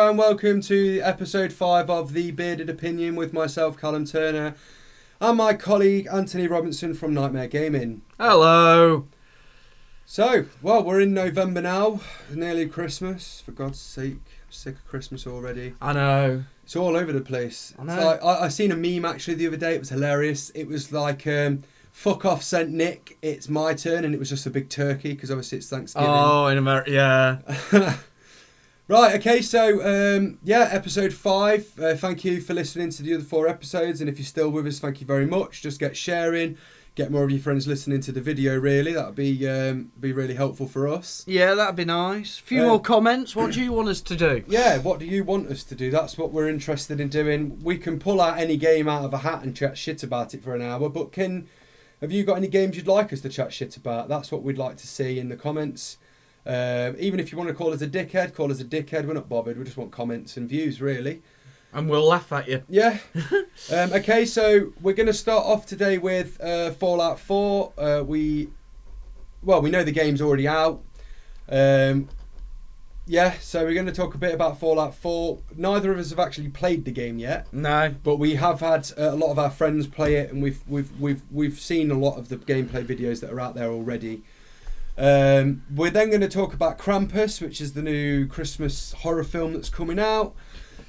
Hello and welcome to episode 5 of The Bearded Opinion with myself, Callum Turner, and my colleague Anthony Robinson from Nightmare Gaming. Hello. So, well, we're in November now, nearly Christmas. For God's sake, I'm sick of Christmas already. I know. It's all over the place. I know. It's like, I seen a meme actually the other day, it was hilarious. It was like, fuck off St. Nick, it's my turn, and it was just a big turkey, because obviously it's Thanksgiving. Oh, in America, yeah. Right, okay, so, episode 5. Thank you for listening to the other 4 episodes, and if you're still with us, thank you very much. Just get sharing, get more of your friends listening to the video, really. That would be really helpful for us. Yeah, that'd be nice. A few more comments. What do you want us to do? Yeah, what do you want us to do? That's what we're interested in doing. We can pull out any game out of a hat and chat shit about it for an hour, but have you got any games you'd like us to chat shit about? That's what we'd like to see in the comments. Even if you want to call us a dickhead, call us a dickhead. We're not bothered. We just want comments and views, really. And we'll laugh at you. Yeah. Okay, so we're going to start off today with Fallout 4. We know the game's already out. So we're going to talk a bit about Fallout 4. Neither of us have actually played the game yet. No. But we have had a lot of our friends play it, and we've seen a lot of the gameplay videos that are out there already. We're then going to talk about Krampus, which is the new Christmas horror film that's coming out,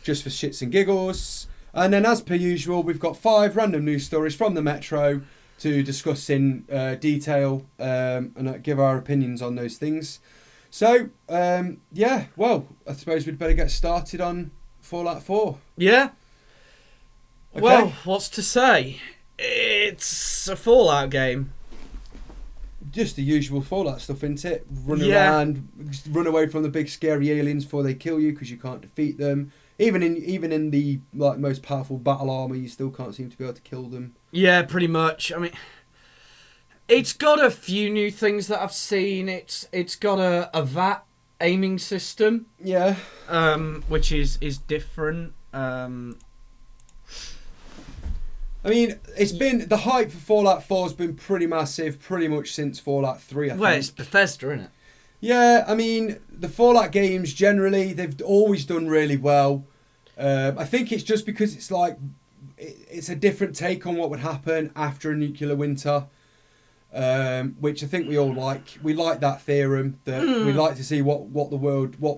just for shits and giggles. And then, as per usual, we've got 5 random news stories from the Metro to discuss in detail and give our opinions on those things. So, I suppose we'd better get started on Fallout 4. Yeah. Okay. Well, what's to say? It's a Fallout game. Just the usual Fallout stuff, isn't it? Run around, run away from the big scary aliens before they kill you because you can't defeat them. Even in the most powerful battle armor, you still can't seem to be able to kill them. Yeah, pretty much. I mean, it's got a few new things that I've seen. It's got a VAT aiming system. Yeah. Which is different. I mean, it's been the hype for Fallout 4 has been pretty massive, pretty much since Fallout 3. I think. Well, it's Bethesda, isn't it? Yeah, I mean, the Fallout games generally they've always done really well. I think it's just because it's like it's a different take on what would happen after a nuclear winter, which I think we all like. We like that theorem that we like to see what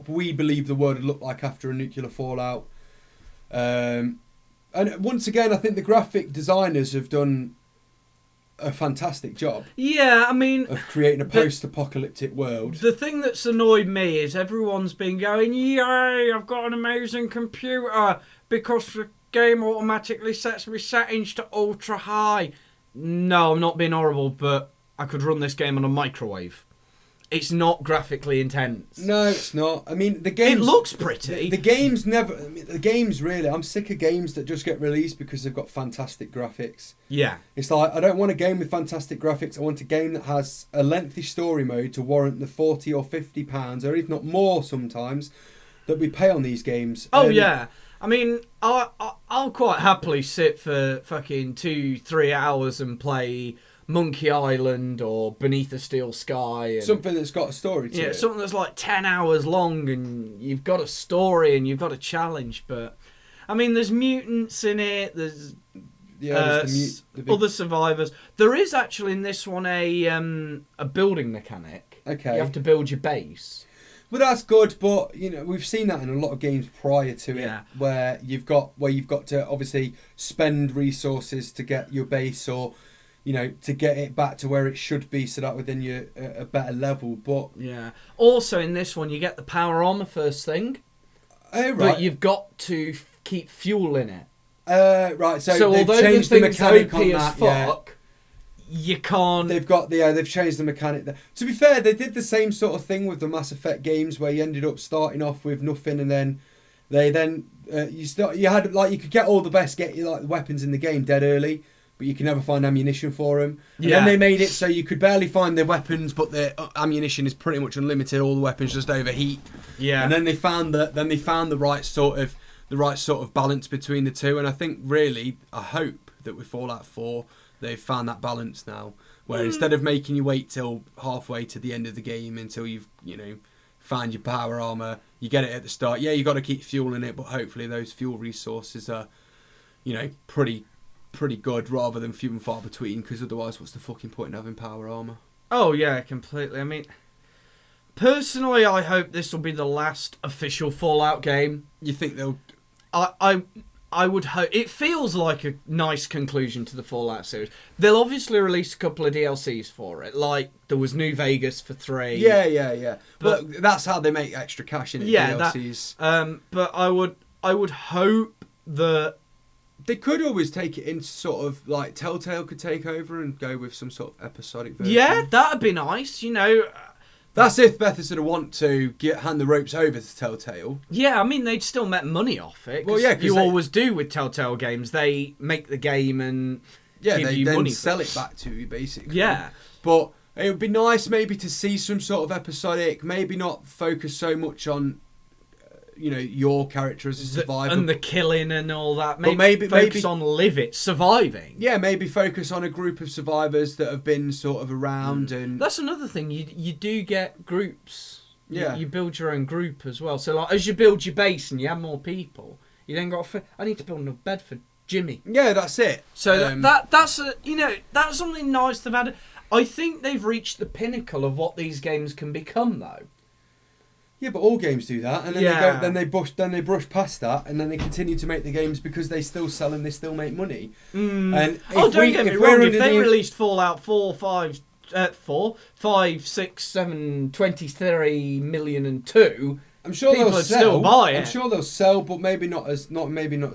we believe the world would look like after a nuclear fallout. And once again, I think the graphic designers have done a fantastic job. Yeah, I mean, of creating a post-apocalyptic world. The thing that's annoyed me is everyone's been going, "Yay! I've got an amazing computer because the game automatically sets me settings to ultra high." No, I'm not being horrible, but I could run this game on a microwave. It's not graphically intense. No, it's not. I mean, the games... It looks pretty. The games never... I mean, the games really... I'm sick of games that just get released because they've got fantastic graphics. Yeah. It's like, I don't want a game with fantastic graphics. I want a game that has a lengthy story mode to warrant the £40 or £50, or if not more sometimes, that we pay on these games. Oh, yeah. I mean, I'll quite happily sit for fucking 2-3 hours and play Monkey Island or Beneath a Steel Sky. And, something that's got a story to it. Yeah, something that's like 10 hours long and you've got a story and you've got a challenge. But, I mean, there's mutants in it. There's other survivors. There is actually in this one a building mechanic. Okay. You have to build your base. Well, that's good, but you know we've seen that in a lot of games prior to it, where you've got to obviously spend resources to get your base, or you know to get it back to where it should be, so that within you a better level. But yeah, also in this one you get the power armor first thing, but you've got to keep fuel in it. Right, so they've changed the mechanic on that. You can't. They've changed the mechanic there. To be fair, they did the same sort of thing with the Mass Effect games, where you ended up starting off with nothing, and then you could get all the best weapons in the game dead early, but you can never find ammunition for them. And then they made it so you could barely find the weapons, but the ammunition is pretty much unlimited. All the weapons just overheat. Yeah. And then they found the right sort of balance between the two, and I think really I hope that with Fallout 4. They've found that balance now, where instead of making you wait till halfway to the end of the game until you've find your power armor. You get it at the start. Yeah, you got to keep fueling it, but hopefully those fuel resources are, pretty good rather than few and far between. Because otherwise, what's the fucking point in having power armor? Oh yeah, completely. I mean, personally, I hope this will be the last official Fallout game. You think they'll? I would hope. It feels like a nice conclusion to the Fallout series. They'll obviously release a couple of DLCs for it. Like, there was New Vegas for 3. Yeah. But that's how they make extra cash in it, DLCs. But I would hope that... They could always take it into sort of, like, Telltale could take over and go with some sort of episodic version. Yeah, that'd be nice, That's if Bethesda want to hand the ropes over to Telltale. Yeah, I mean, they'd still make money off it. Well, yeah, you always do with Telltale games. They make the game and give you money. They sell it back to you, basically. Yeah. But it would be nice maybe to see some sort of episodic, maybe not focus so much on, your character as a survivor. And the killing and all that. Maybe focus on surviving. Yeah, maybe focus on a group of survivors that have been sort of around. And that's another thing. You do get groups. Yeah. You build your own group as well. So like, as you build your base and you have more people, you then got I need to build a bed for Jimmy. Yeah, that's it. So that's something nice they've added. I think they've reached the pinnacle of what these games can become, though. Yeah, but all games do that, and then they brush past that, and then they continue to make the games because they still sell and they still make money. And don't get me wrong. If they released Fallout 4, 5, 6, 7, 23 million and 2, I'm sure people they'll still buy it. I'm sure they'll sell, but maybe not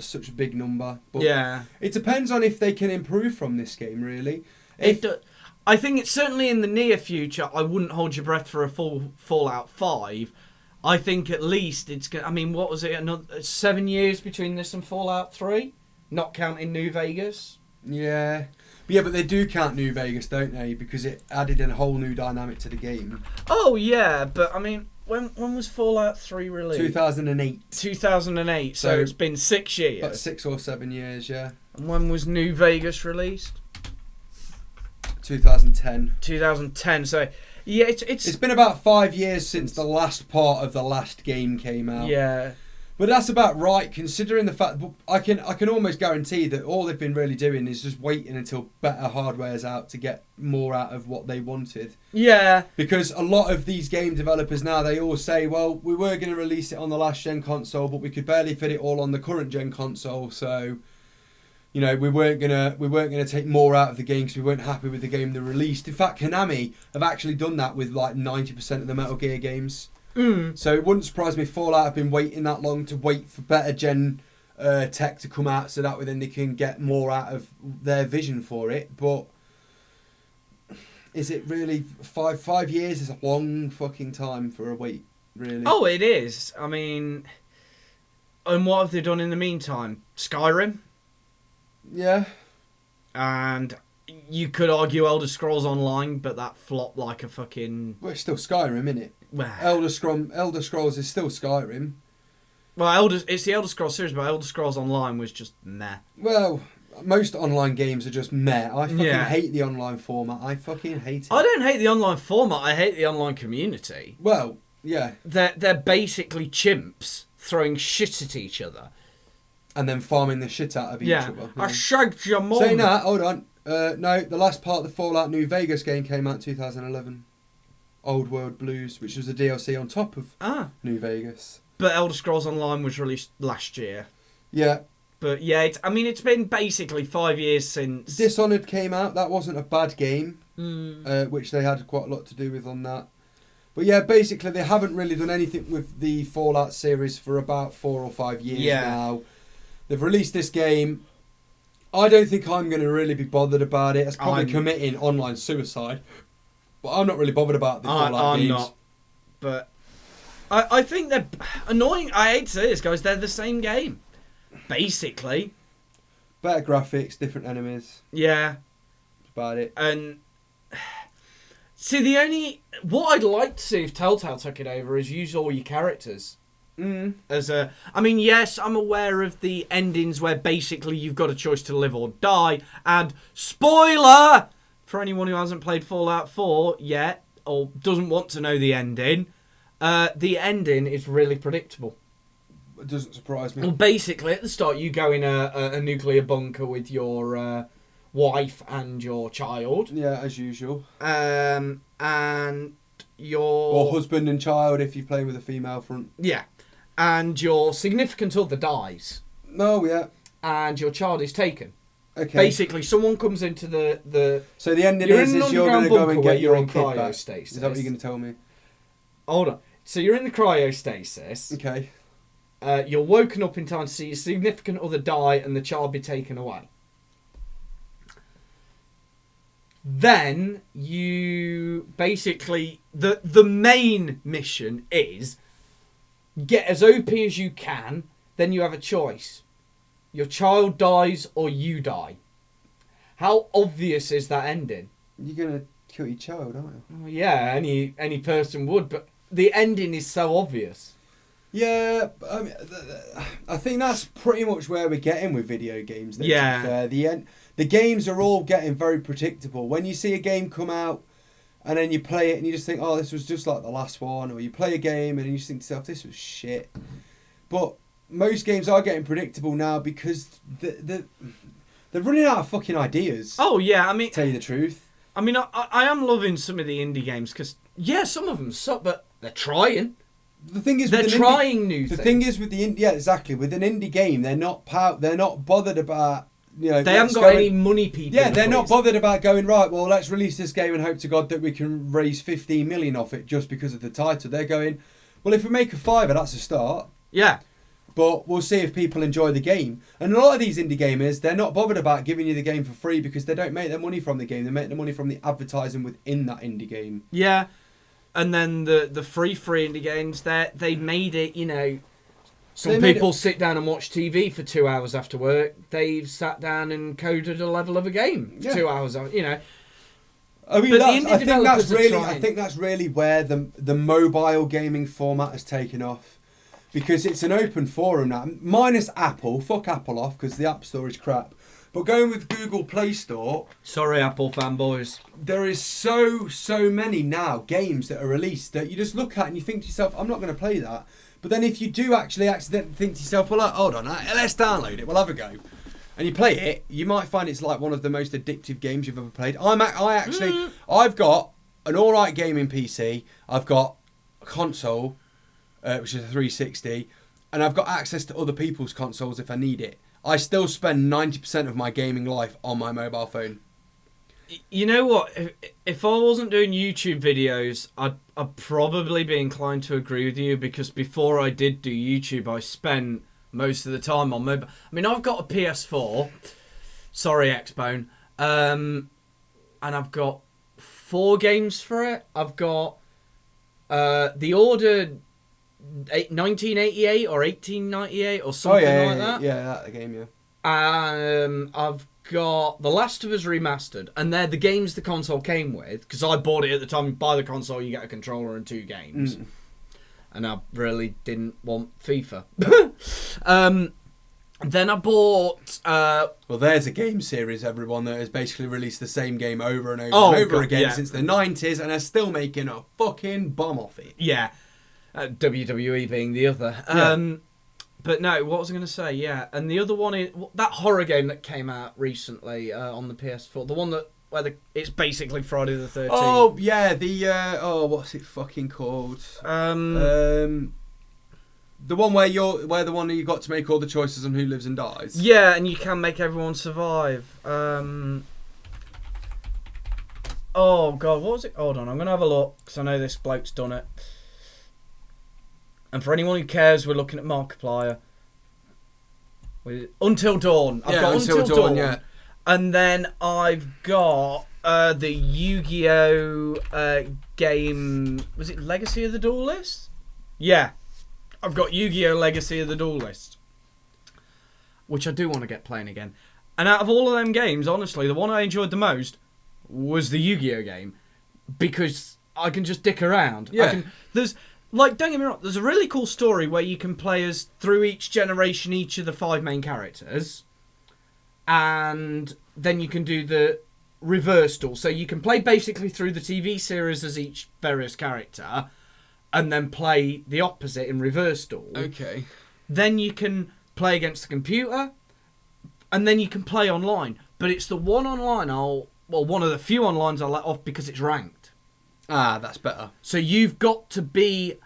such a big number. But yeah, it depends on if they can improve from this game, really. I think it's certainly in the near future. I wouldn't hold your breath for a full Fallout 5. I think at least it's going. I mean, what was it? Another 7 years between this and Fallout 3, not counting New Vegas. Yeah. But they do count New Vegas, don't they? Because it added a whole new dynamic to the game. Oh yeah, but I mean, when was Fallout 3 released? 2008. 2008. So it's been 6 years. About 6 or 7 years, yeah. And when was New Vegas released? 2010. 2010. So yeah, it's been about 5 years since the last part of the last game came out. Yeah. But that's about right, considering the fact that I can almost guarantee that all they've been really doing is just waiting until better hardware's out to get more out of what they wanted. Yeah. Because a lot of these game developers now, they all say, well, we were going to release it on the last gen console, but we could barely fit it all on the current gen console, so we weren't gonna take more out of the game because we weren't happy with the game they released. In fact, Konami have actually done that with like 90% of the Metal Gear games. So it wouldn't surprise me if Fallout have been waiting that long to wait for better gen tech to come out, so that way then they can get more out of their vision for it. But is it really 5 years? Is a long fucking time for a wait, really. Oh, it is. I mean, and what have they done in the meantime? Skyrim. Yeah. And you could argue Elder Scrolls Online, but that flopped like a fucking... Well, it's still Skyrim, isn't it? Elder Scrolls is still Skyrim. Well, it's the Elder Scrolls series, but Elder Scrolls Online was just meh. Well, most online games are just meh. I fucking hate the online format. I fucking hate it. I don't hate the online format. I hate the online community. Well, yeah. They're basically chimps throwing shit at each other. And then farming the shit out of each other. I shagged your mum. Saying that, hold on. No, the last part of the Fallout New Vegas game came out in 2011. Old World Blues, which was a DLC on top of New Vegas. But Elder Scrolls Online was released last year. Yeah. But yeah, it's been basically 5 years since... Dishonored came out. That wasn't a bad game, which they had quite a lot to do with on that. But yeah, basically they haven't really done anything with the Fallout series for about 4 or 5 years now. They've released this game. I don't think I'm going to really be bothered about it. It's probably committing online suicide. But I'm not really bothered about the Fallout games. I'm not. But I think they're annoying. I hate to say this, guys. They're the same game. Basically. Better graphics, different enemies. Yeah. That's about it. And... See, what I'd like to see if Telltale took it over is use all your characters. I mean, yes, I'm aware of the endings where basically you've got a choice to live or die. And spoiler for anyone who hasn't played Fallout 4 yet or doesn't want to know the ending, The ending is really predictable. It doesn't surprise me. Well, basically, at the start, you go in a nuclear bunker with your wife and your child. Yeah, as usual. And your... Or husband and child if you're playing with a female front. Yeah. And your significant other dies. Oh, yeah. And your child is taken. Okay. Basically, someone comes into the... So the ending is you're going to go and get your in kid back. cryostasis. Is that what you're going to tell me? Hold on. So you're in the cryostasis. Okay. You're woken up in time to see your significant other die and the child be taken away. Then you basically... The main mission is get as OP as you can. Then you have a choice. Your child dies or you die. How obvious is that ending? You're going to kill your child, aren't you? Well, yeah, any person would, but the ending is so obvious. Yeah, I mean, I think that's pretty much where we're getting with video games. Though, Yeah. To be fair. The games are all getting very predictable. When you see a game come out and then you play it and you just think, oh, this was just like the last one, or you play a game and you just think to yourself, this was shit. But most games are getting predictable now because they're running out of fucking ideas. Oh yeah, I mean, To tell you the truth. I mean, I am loving some of the indie games because some of them suck, but they're trying. The thing is, They're trying new things. things. The thing is with exactly. With an indie game, they're not bothered about. They haven't got any money people. Yeah, they're not bothered about going, right, well, let's release this game and hope to God that we can raise 15 million off it just because of the title. They're going, well, if we make a fiver, that's a start. Yeah. But we'll see if people enjoy the game. And a lot of these indie gamers, they're not bothered about giving you the game for free because they don't make their money from the game. They make their money from the advertising within that indie game. Yeah. And then the free indie games, they made it, some people sit down and watch TV for 2 hours after work. They've sat down and coded a level of a game 2 hours, I mean, I think that's really where the mobile gaming format has taken off. Because it's an open forum now. Minus Apple. Fuck Apple off because the App Store is crap. But going with Google Play Store... Sorry, Apple fanboys. There is so many now games that are released that you just look at and you think to yourself, I'm not going to play that. But then if you do actually accidentally think to yourself, well, hold on, let's download it, we'll have a go. And you play it, you might find it's like one of the most addictive games you've ever played. I've got an alright gaming PC, I've got a console, which is a 360, and I've got access to other people's consoles if I need it. I still spend 90% of my gaming life on my mobile phone. You know what? If I wasn't doing YouTube videos, I'd probably be inclined to agree with you because before I did do YouTube, I spent most of the time on mobile. I mean, I've got a PS4. Sorry, Xbone. And I've got 4 games for it. I've got The Order 1988 or 1898 or something like that. Yeah, that game, yeah. I've got The Last of Us Remastered, and they're the games the console came with, because I bought it at the time. You buy the console, you get a controller and 2 games. And I really didn't want FIFA. Then I bought... well, there's a game series, everyone, that has basically released the same game over and over again since the 90s, and are still making a fucking bomb off it. Yeah. WWE being the other. But no, what was I going to say? Yeah, and the other one is that horror game that came out recently on the PS4. The one it's basically Friday the 13th. Oh yeah, what's it fucking called? The one where you got to make all the choices on who lives and dies. Yeah, and you can make everyone survive. Oh god, what was it? Hold on, I'm going to have a look because I know this bloke's done it. And for anyone who cares, we're looking at Markiplier. Until Dawn. I've got Until Dawn. Yeah. And then I've got the Yu-Gi-Oh! Game... Was it Legacy of the Duelist? Yeah. I've got Yu-Gi-Oh! Legacy of the Duelist. Which I do want to get playing again. And out of all of them games, honestly, the one I enjoyed the most was the Yu-Gi-Oh! Game. Because I can just dick around. Yeah. Don't get me wrong, there's a really cool story where you can play as, through each generation, each of the 5 main characters. And then you can do the reverse duel. So you can play basically through the TV series as each various character. and then play the opposite in reverse duel. Okay. Then you can play against the computer, and then you can play online. But it's the one online one of the few onlines I'll let off because it's ranked. Ah, that's better. So you've got to be,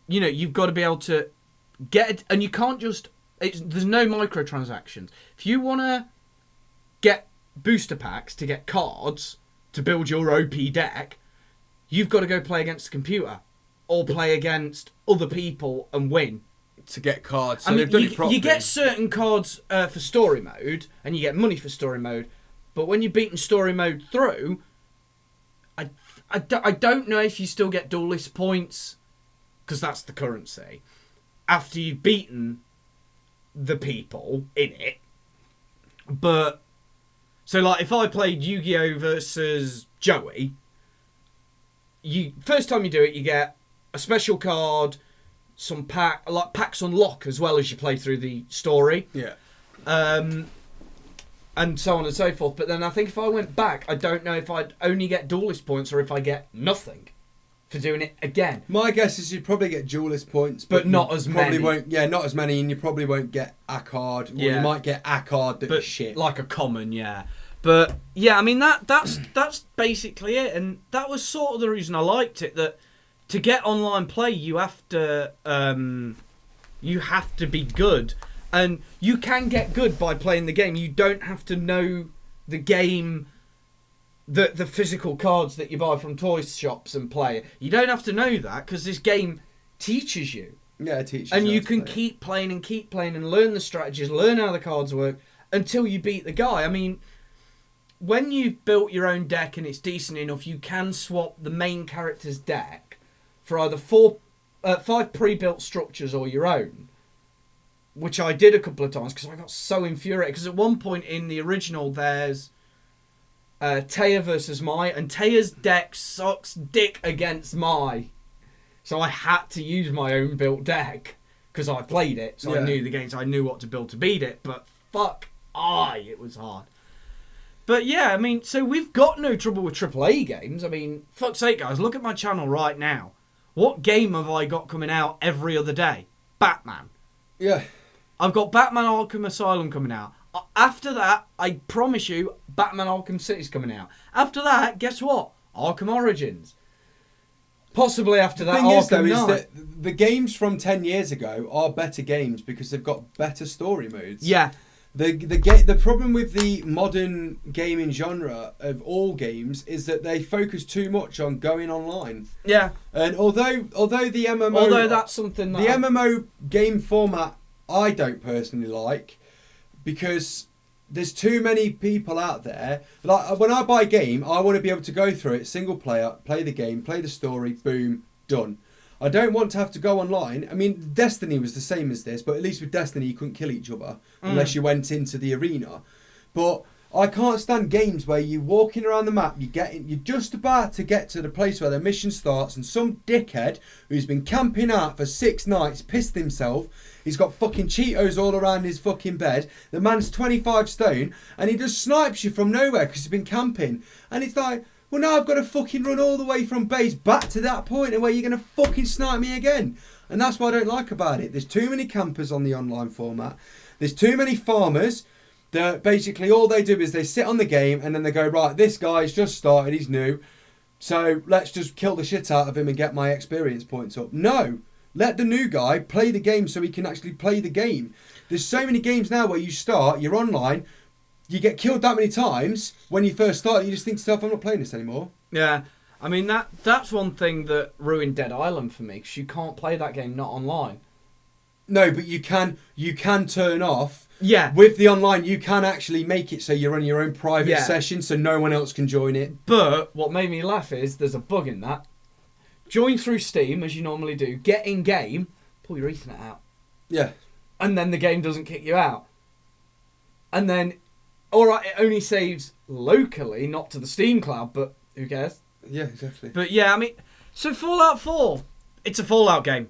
you've got to be able to get it, and you can't just. There's no microtransactions. If you want to get booster packs to get cards to build your OP deck, you've got to go play against the computer or play against other people and win to get cards. So I mean, they've done it properly. you get certain cards for story mode, and you get money for story mode. But when you're beating story mode through, I don't know if you still get duelist points, because that's the currency, after you've beaten the people in it. But so like if I played Yu-Gi-Oh versus Joey, first time you do it, you get a special card, some packs unlock as well as you play through the story. Yeah. And so on and so forth. But then I think if I went back, I don't know if I'd only get duelist points or if I get nothing for doing it again. My guess is you'd probably get duelist points, but not as many. Not as many, and you probably won't get a card. Or you might get a card that's shit. Like a common, yeah. But yeah, I mean that's basically it, and that was sort of the reason I liked it. That to get online play, you have to be good. And you can get good by playing the game. You don't have to know the game, the physical cards that you buy from toy shops and play. You don't have to know that because this game teaches you. Yeah, it teaches you. And you can keep playing and learn the strategies, learn how the cards work until you beat the guy. I mean, when you've built your own deck and it's decent enough, you can swap the main character's deck for either 5 pre-built structures or your own. Which I did a couple of times because I got so infuriated. Because at one point in the original, there's Taya versus Mai, and Taya's deck sucks dick against Mai. So I had to use my own built deck because I played it, so I knew the games, I knew what to build to beat it. But it was hard. But yeah, I mean, so we've got no trouble with AAA games. I mean, fuck's sake, guys, look at my channel right now. What game have I got coming out every other day? Batman. Yeah. I've got Batman Arkham Asylum coming out. After that, I promise you, Batman Arkham City's coming out. After that, guess what? Arkham Origins. Possibly after that, Arkham Knight. Is that the games from 10 years ago are better games because they've got better story modes. Yeah. The problem with the modern gaming genre of all games is that they focus too much on going online. Yeah. And although the MMO... Although that's something that... The MMO game format I don't personally like because there's too many people out there. Like when I buy a game, I want to be able to go through it single player, play the game, play the story, boom, done. I don't want to have to go online. I mean, Destiny was the same as this, but at least with Destiny you couldn't kill each other unless you went into the arena. But I can't stand games where you're walking around the map, you're just about to get to the place where the mission starts, and some dickhead who's been camping out for 6 nights pissed himself. He's got fucking Cheetos all around his fucking bed. The man's 25 stone, and he just snipes you from nowhere because he's been camping. And it's like, well, now I've got to fucking run all the way from base back to that point and where you're going to fucking snipe me again. And that's what I don't like about it. There's too many campers on the online format. There's too many farmers that basically all they do is they sit on the game and then they go, right, this guy's just started, he's new, so let's just kill the shit out of him and get my experience points up. No, let the new guy play the game so he can actually play the game. There's so many games now where you start, you're online, you get killed that many times when you first start, you just think to yourself, I'm not playing this anymore. Yeah, I mean, that's one thing that ruined Dead Island for me, because you can't play that game not online. No, but you can turn off. Yeah. With the online, you can actually make it so you're on your own private session so no one else can join it. But what made me laugh is there's a bug in that. Join through Steam, as you normally do, get in game, pull your Ethernet out. Yeah. And then the game doesn't kick you out. And then, alright, it only saves locally, not to the Steam cloud, but who cares? Yeah, exactly. But yeah, I mean, so Fallout 4, it's a Fallout game.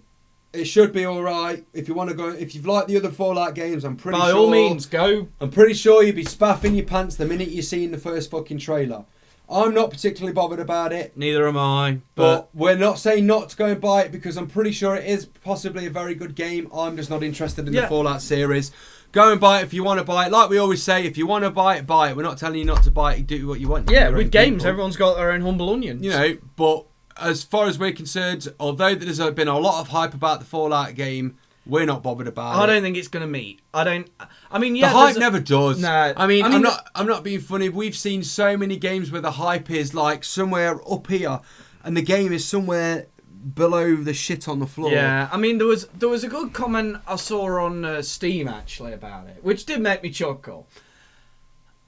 It should be alright. If you want to go, if you've liked the other Fallout games, I'm pretty sure... By all means, go. I'm pretty sure you'd be spaffing your pants the minute you seen the first fucking trailer. I'm not particularly bothered about it. Neither am I. But we're not saying not to go and buy it because I'm pretty sure it is possibly a very good game. I'm just not interested in the Fallout series. Go and buy it if you want to buy it. Like we always say, if you want to buy it, buy it. We're not telling you not to buy it. Do what you want. Yeah, with games, everyone's got their own humble onions. You know, but as far as we're concerned, although there's been a lot of hype about the Fallout game, we're not bothered about it. I don't think it's going to meet. I mean, the hype never does. No. I mean, I'm not being funny. We've seen so many games where the hype is like somewhere up here, and the game is somewhere below the shit on the floor. Yeah, I mean, there was a good comment I saw on Steam actually about it, which did make me chuckle.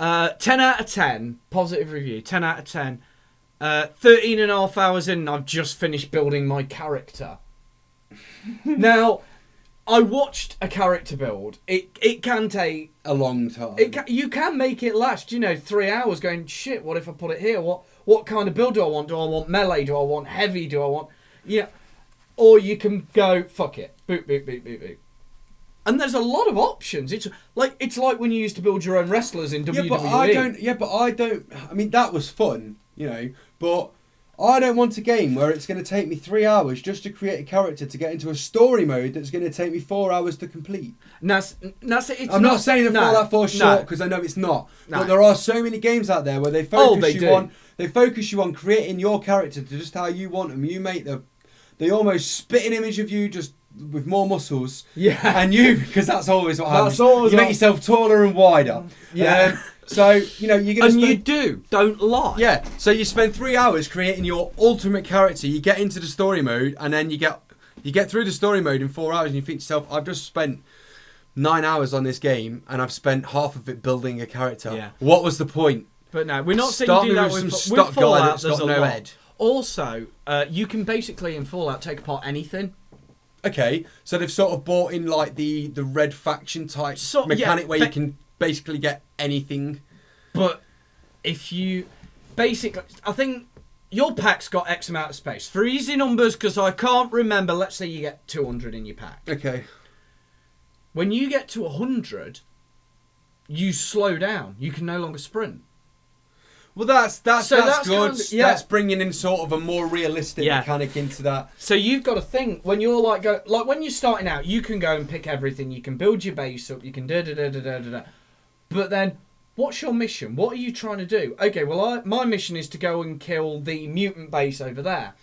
10 out of 10, positive review. 10 out of 10. 13 and a half hours in, I've just finished building my character. Now, I watched a character build. It can take a long time. You can make it last, 3 hours going, shit, what if I put it here? What kind of build do I want? Do I want melee? Do I want heavy? Do I want... Yeah. Or you can go, fuck it. Boop, boop, boop, boop, boop. And there's a lot of options. It's like when you used to build your own wrestlers in WWE. But I don't... I mean, that was fun, but... I don't want a game where it's going to take me 3 hours just to create a character to get into a story mode that's going to take me 4 hours to complete. I'm not saying that Fallout 4 is short because I know it's not. No. But there are so many games out there where they focus you on creating your character to just how you want them. You make the almost spitting image of you just with more muscles. Yeah. And because that's always what happens. You make yourself taller and wider. Yeah. So, you're going to And you do. Don't lie. Yeah. So you spend 3 hours creating your ultimate character. You get into the story mode and then you get through the story mode in 4 hours and you think to yourself, I've just spent 9 hours on this game and I've spent half of it building a character. Yeah. What was the point? But no, we're not saying do that with Fallout. There's a lot. Head. Also, you can basically in Fallout take apart anything. Okay. So they've sort of brought in like the red faction type mechanic where you can basically get anything. But if you basically, I think your pack's got X amount of space. For easy numbers, because I can't remember, let's say you get 200 in your pack. Okay. When you get to 100, you slow down. You can no longer sprint. Well, that's good. Kind of, That's bringing in sort of a more realistic mechanic into that. So you've got to think when you're like when you're starting out, you can go and pick everything. You can build your base up. You can da. But then, what's your mission? What are you trying to do? Okay, well, my mission is to go and kill the mutant base over there.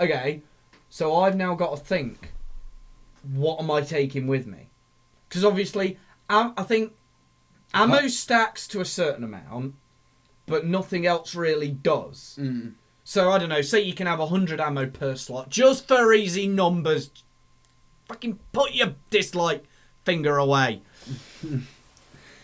Okay, so I've now got to think, what am I taking with me? Because obviously, I think ammo stacks to a certain amount, but nothing else really does. Mm. So, I don't know, say you can have 100 ammo per slot, just for easy numbers. Fucking put your dislike finger away.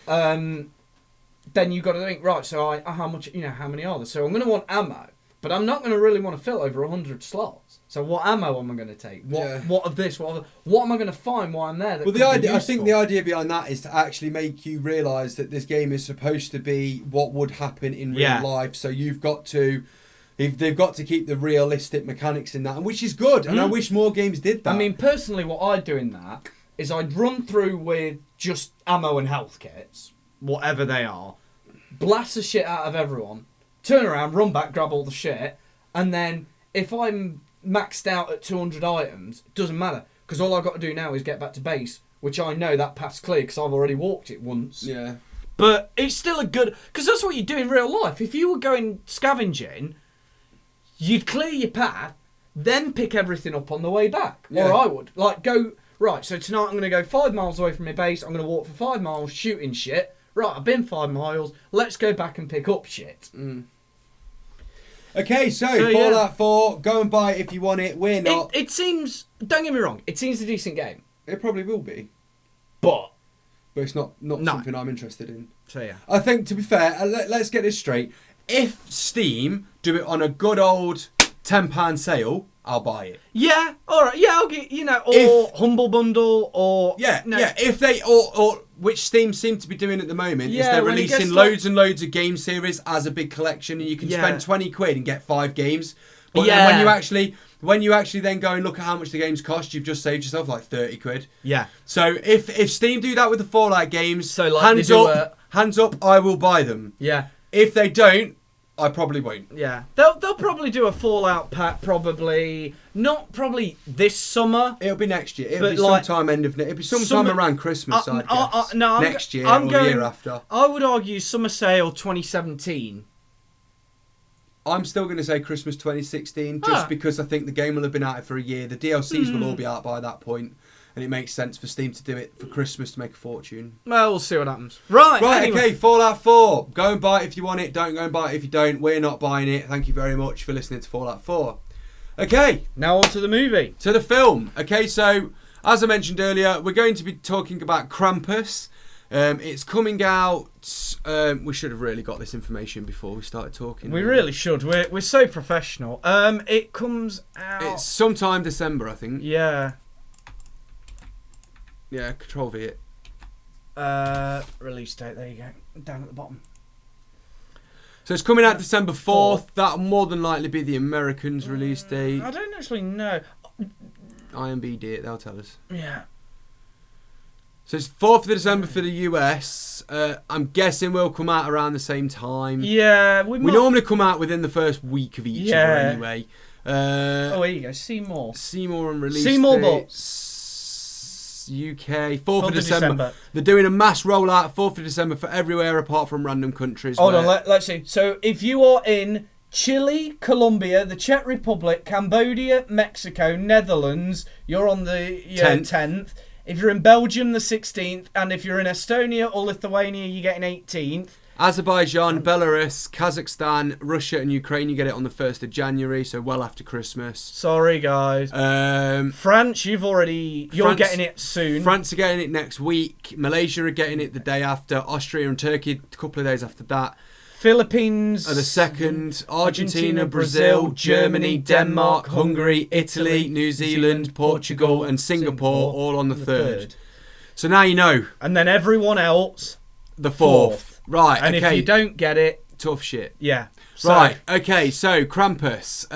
Then you've got to think, right, so how many are there? So I'm going to want ammo, but I'm not going to really want to fill over 100 slots. So what ammo am I going to take? What of this? What am I going to find while I'm there? I think the idea behind that is to actually make you realise that this game is supposed to be what would happen in real life. So they've got to keep the realistic mechanics in that, and which is good. And I wish more games did that. I mean, personally, what I'd do in that is I'd run through with just ammo and health kits, whatever they are, blast the shit out of everyone, turn around, run back, grab all the shit, and then if I'm maxed out at 200 items, it doesn't matter, because all I've got to do now is get back to base, which I know that path's clear because I've already walked it once. Yeah. But it's still a good... Because that's what you do in real life. If you were going scavenging, you'd clear your path, then pick everything up on the way back. Yeah. Or I would. Like, go... Right, so tonight I'm going to go 5 miles away from my base. I'm going to walk for 5 miles shooting shit. Right, I've been 5 miles. Let's go back and pick up shit. Mm. Okay, so Fallout 4, go and buy it if you want it. We're not. It seems... Don't get me wrong. It seems a decent game. It probably will be. But it's not something I'm interested in. So, yeah. I think, to be fair, let's get this straight. If Steam do it on a good old £10 sale... I'll buy it. Yeah, all right. Yeah, I'll get or Humble Bundle or If they or which Steam seem to be doing at the moment is they're releasing loads and loads of game series as a big collection, and you can spend £20 and get 5 games. But then when you actually then go and look at how much the games cost, you've just saved yourself like £30. Yeah. So if Steam do that with the Fallout games, hands up, I will buy them. Yeah. If they don't, I probably won't. Yeah, they'll probably do a Fallout pack. Not probably this summer. It'll be next year. It'll be like, sometime it'll be sometime around Christmas. I guess. No, next year or the year after. I would argue summer sale 2017. I'm still going to say Christmas 2016, just because I think the game will have been out for a year. The DLCs will all be out by that point, and it makes sense for Steam to do it for Christmas to make a fortune. Well, we'll see what happens. Right, anyway. Okay, Fallout 4. Go and buy it if you want it. Don't go and buy it if you don't. We're not buying it. Thank you very much for listening to Fallout 4. Okay. Now on to the movie. To the film. Okay, so as I mentioned earlier, we're going to be talking about Krampus. It's coming out. We should have really got this information before we started talking. We really should. We're so professional. It comes out. It's sometime December, I think. Yeah. Yeah, Control V it. Release date. There you go. Down at the bottom. So it's coming out December 4th. That'll more than likely be the Americans' release date. I don't actually know. IMDb it. They'll tell us. Yeah. So it's 4th of December for the US. I'm guessing we'll come out around the same time. Yeah, we normally come out within the first week of each other anyway. There you go. Seymour and release Seymour dates. UK 4th of December. They're doing a mass rollout 4th of December for everywhere apart from random countries. Hold on, let's see. So if you are in Chile, Colombia, the Czech Republic, Cambodia, Mexico, Netherlands, you're on the 10th. If you're in Belgium, the 16th. And if you're in Estonia or Lithuania, you get an 18th. Azerbaijan, Belarus, Kazakhstan, Russia and Ukraine, you get it on the 1st of January, so well after Christmas. Sorry, guys. France, you're getting it soon. France are getting it next week. Malaysia are getting it the day after. Austria and Turkey a couple of days after that. Philippines are the 2nd. Argentina, Brazil, Germany, Denmark, Hungary, Italy, New Zealand, Portugal and Singapore all on the 3rd. So now you know. And then everyone else the 4th. Right, and okay. if you don't get it, tough shit. Yeah. Right, okay, so Krampus.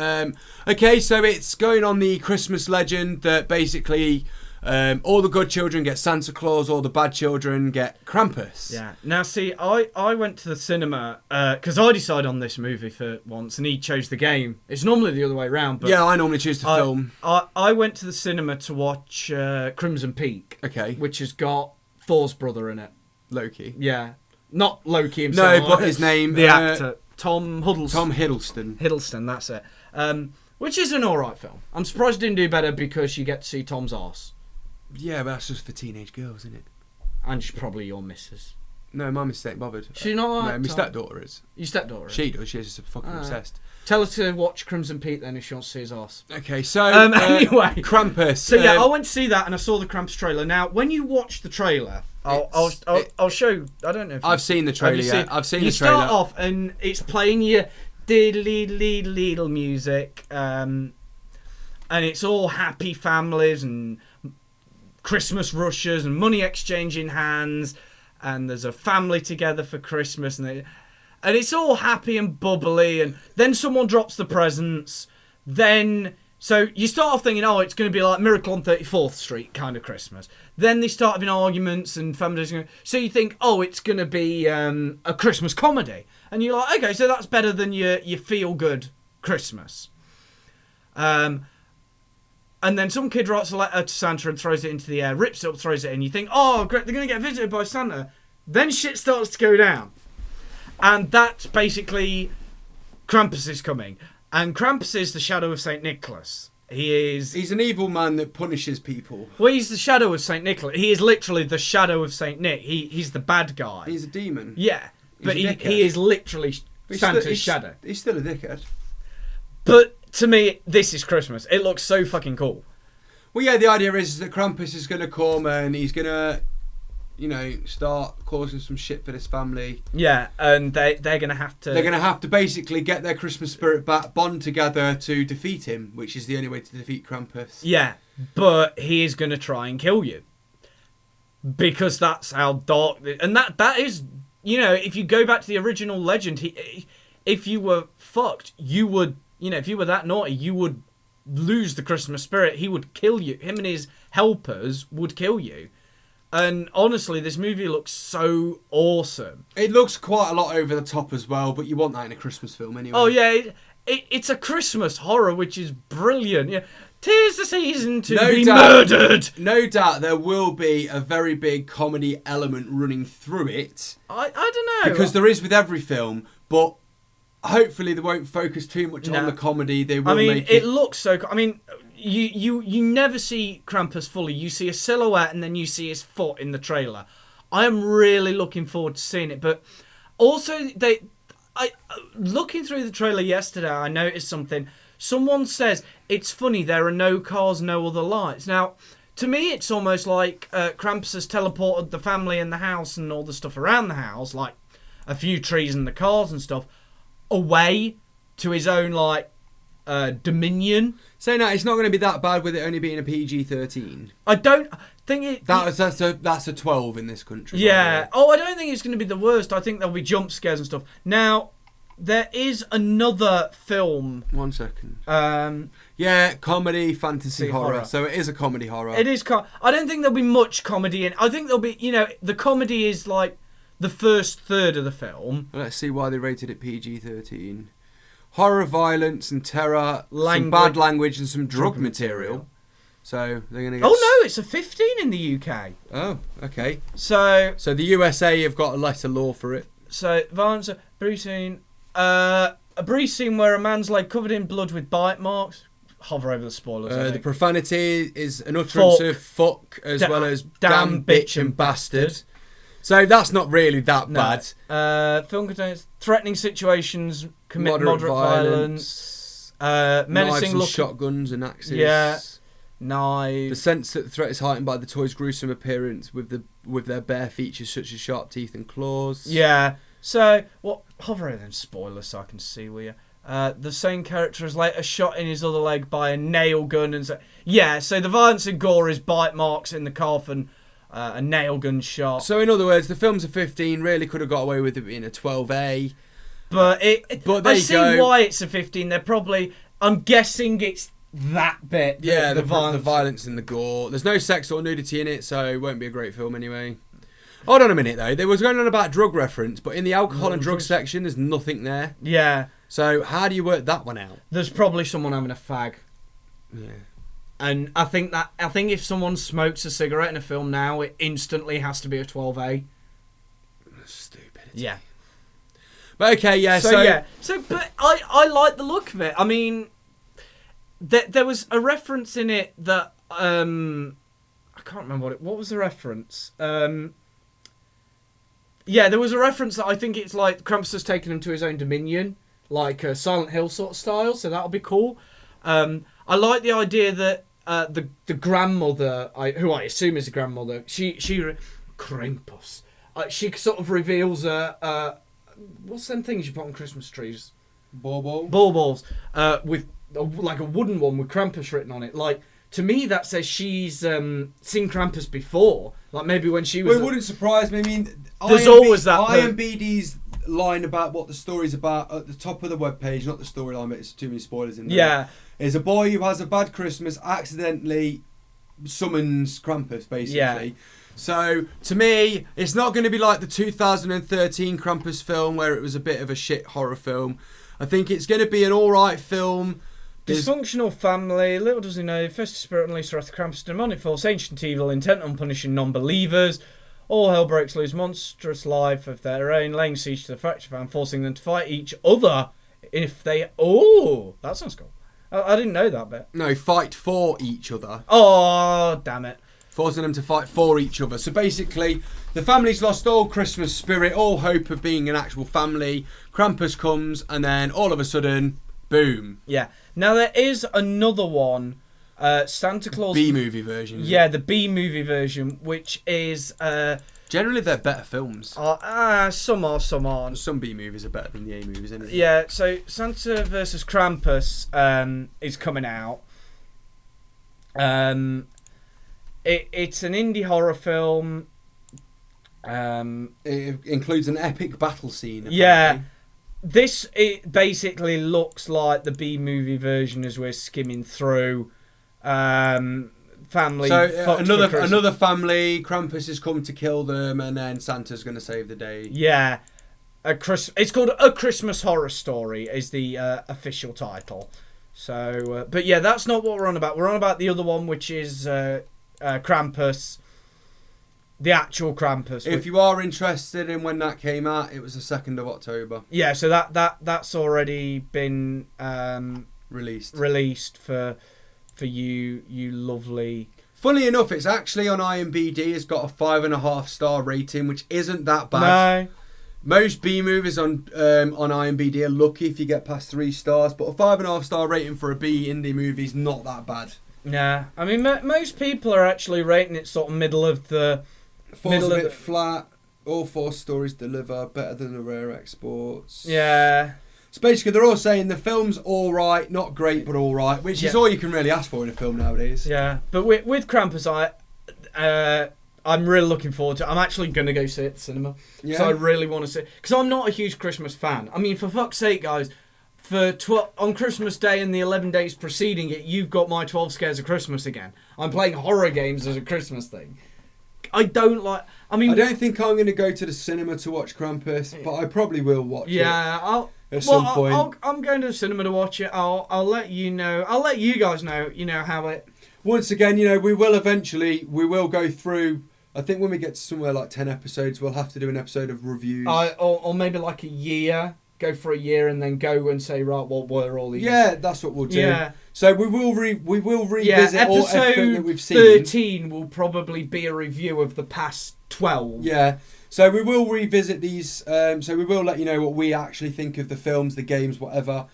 Okay, so it's going on the Christmas legend that basically all the good children get Santa Claus, all the bad children get Krampus. Yeah. Now, see, I went to the cinema because I decided on this movie for once and he chose the game. It's normally the other way around. But yeah, I normally choose the film. I went to the cinema to watch Crimson Peak. Okay. Which has got Thor's brother in it. Loki. Yeah. Not Loki himself. No, but his name. The actor. Tom Hiddleston. Tom Hiddleston. Hiddleston, that's it. Which is an alright film. I'm surprised it didn't do better because you get to see Tom's arse. Yeah, but that's just for teenage girls, isn't it? And she's probably your missus. No, my missus ain't bothered. She's not like No, my stepdaughter is. Your stepdaughter is? She does, she's just fucking obsessed. Tell her to watch Crimson Peak then if she wants to see his arse. Okay, so anyway. Krampus. So yeah, I went to see that and I saw the Krampus trailer. Now, when you watch the trailer, I'll show. I don't know if I've seen the trailer. Yeah, I've seen the trailer. trailer. You start off and it's playing your diddly music, and it's all happy families and Christmas rushes and money exchanging hands, and there's a family together for Christmas, and it's all happy and bubbly, and then someone drops the presents, so you start off thinking, oh, it's going to be like Miracle on 34th Street kind of Christmas. Then they start having arguments and families. So you think, oh, it's going to be a Christmas comedy. And you're like, okay, so that's better than your feel-good Christmas. And then some kid writes a letter to Santa and throws it into the air, rips it up, throws it in. You think, oh, great, they're going to get visited by Santa. Then shit starts to go down. And that's basically Krampus is coming. And Krampus is the shadow of St. Nicholas. He's an evil man that punishes people. Well, he's the shadow of St. Nicholas. He is literally the shadow of St. Nick. He's the bad guy. He's a demon. Yeah. But he is literally Santa's shadow. He's still a dickhead. But to me, this is Christmas. It looks so fucking cool. Well, yeah, the idea is that Krampus is going to come and he's going to, start causing some shit for this family. Yeah, and they're going to have to... They're going to have to basically get their Christmas spirit back, bond together to defeat him, which is the only way to defeat Krampus. Yeah, but he is going to try and kill you. Because that's how dark... And that is... if you go back to the original legend, if you were fucked, you would... if you were that naughty, you would lose the Christmas spirit. He would kill you. Him and his helpers would kill you. And honestly, this movie looks so awesome. It looks quite a lot over the top as well, but you want that in a Christmas film anyway. Oh yeah, it's a Christmas horror, which is brilliant. Yeah, 'tis the season to be murdered. No doubt there will be a very big comedy element running through it. I don't know. Because there is with every film, but hopefully they won't focus too much on the comedy. They will make it looks so... I mean, you never see Krampus fully. You see a silhouette and then you see his foot in the trailer. I am really looking forward to seeing it. But also, looking through the trailer yesterday, I noticed something. Someone says, it's funny, there are no cars, no other lights. Now, to me, it's almost like Krampus has teleported the family and the house and all the stuff around the house, like a few trees and the cars and stuff, away to his own, like, dominion. So no, it's not going to be that bad with it only being a PG-13. I don't think it... That's a 12 in this country. Yeah. Oh, I don't think it's going to be the worst. I think there'll be jump scares and stuff. Now, there is another film. 1 second. Yeah, comedy, fantasy, horror. So it is a comedy horror. It is. I don't think there'll be much comedy in. I think there'll be. The comedy is like the first third of the film. Let's see why they rated it PG-13. Horror, violence, and terror. Some bad language and some drug material. So they're gonna get. Oh no, it's a 15 in the UK. Oh, okay. So the USA have got a lesser law for it. So violence, brief scene. A brief scene where a man's leg covered in blood with bite marks. Hover over the spoilers. The profanity is an utterance of fuck as well as damn, bitch and bastard. So that's not really that bad. Film contains threatening situations, commit moderate violence, menacing knives and shotguns and axes. Yeah, knives. The sense that the threat is heightened by the toy's gruesome appearance with their bare features such as sharp teeth and claws. Yeah. So, hover over them spoilers so I can see where you... the same character is later shot in his other leg by a nail gun. And so the violence and gore is bite marks in the calf and a nail gun shot. So, in other words, the film's a 15, really could have got away with it being a 12A. But I see why it's a 15. They're probably... I'm guessing it's that bit. Yeah, the violence and the gore. There's no sex or nudity in it, so it won't be a great film anyway. Hold on a minute, though. They was going on about drug reference, but in the alcohol and drug section, there's nothing there. Yeah. So how do you work that one out? There's probably someone having a fag. Yeah. And I think if someone smokes a cigarette in a film now, it instantly has to be a 12A. Stupid. Yeah. But okay, yeah. But I like the look of it. I mean, there was a reference in it that I can't remember what was the reference. Yeah, there was a reference that I think it's like Krampus has taken him to his own dominion, like a Silent Hill sort of style. So that'll be cool. I like the idea that the grandmother, who I assume is a grandmother, she Krampus. She sort of reveals what's them things you put on Christmas trees? Baubles. With like a wooden one with Krampus written on it. Like, to me, that says she's seen Krampus before. Like, maybe when she was... Well, it wouldn't surprise me. I mean, there's always that... IMBD's line about what the story's about at the top of the webpage, not the storyline, but it's too many spoilers in there. Yeah. Is a boy who has a bad Christmas accidentally summons Krampus, basically. Yeah. So, to me, it's not going to be like the 2013 Krampus film where it was a bit of a shit horror film. I think it's going to be an alright film. Dysfunctional family, little does he know, festive spirit unleashed wrath of Krampus, demonic force, ancient evil, intent on punishing non-believers. All hell breaks loose, monstrous life of their own, laying siege to the fractured fan, forcing them to fight each other if they... Oh, that sounds cool. I didn't know that bit. No, fight for each other. Oh, damn it. Forcing them to fight for each other. So basically, the family's lost all Christmas spirit, all hope of being an actual family. Krampus comes, and then all of a sudden, boom. Yeah. Now, there is another one, Santa Claus... B-movie version. Yeah, the B-movie version, which is... Generally, they're better films. Some are, some aren't. Some B-movies are better than the A-movies, isn't it? Yeah, so Santa vs. Krampus is coming out. It's an indie horror film. It includes an epic battle scene. Apparently. Yeah. It basically looks like the B-movie version as we're skimming through. family. So fucked for Christmas. another family. Krampus has come to kill them, and then Santa's going to save the day. Yeah, it's called A Christmas Horror Story is the official title. So, but yeah, that's not what we're on about. We're on about the other one, which is Krampus, the actual Krampus. If you are interested in when that came out, it was the 2nd of October. Yeah, so that's already been Released for you lovely. Funnily enough, it's actually on IMDb. It's got a 5.5-star rating, which isn't that bad. No. Most B movies on IMDb are lucky if you get past 3 stars, but a 5.5-star rating for a B indie movie is not that bad. Nah, I mean most people are actually rating it sort of middle of the. Falls a bit flat. All 4 stories deliver better than the rare exports. Yeah. So basically, they're all saying the film's all right, not great, but all right, which is all you can really ask for in a film nowadays. Yeah, but with Krampus, I'm really looking forward to it. I'm actually going to go see it at the cinema. Yeah. So I really want to see it. Because I'm not a huge Christmas fan. I mean, for fuck's sake, guys, on Christmas Day and the 11 days preceding it, you've got my 12 Scares of Christmas again. I'm playing horror games as a Christmas thing. I don't think I'm going to go to the cinema to watch Krampus, but I probably will watch it. Yeah, at some point. I'm going to the cinema to watch it. I'll let you know. I'll let you guys know. You know how it. Once again, we will go through. I think when we get to somewhere like 10 episodes, we'll have to do an episode of reviews. Or maybe like a year. Go for a year and then go and say, right, what were all these? Yeah, that's what we'll do. Yeah. So we will revisit all everything that we've seen. Episode 13 will probably be a review of the past 12. Yeah. So we will revisit these. So we will let you know what we actually think of the films, the games, whatever.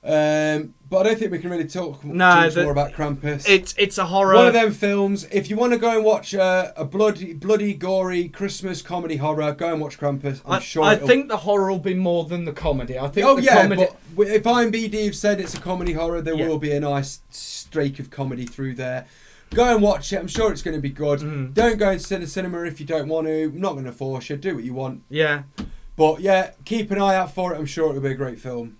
But I don't think we can really talk too much more about Krampus. It's a horror. One of them films. If you want to go and watch a bloody, gory Christmas comedy horror, go and watch Krampus. I think the horror will be more than the comedy. I think comedy. But if IMDb have said it's a comedy horror, there will be a nice streak of comedy through there. Go and watch it. I'm sure it's going to be good. Mm. Don't go into the cinema if you don't want to. I'm not going to force you. Do what you want. Yeah. But yeah, keep an eye out for it. I'm sure it'll be a great film.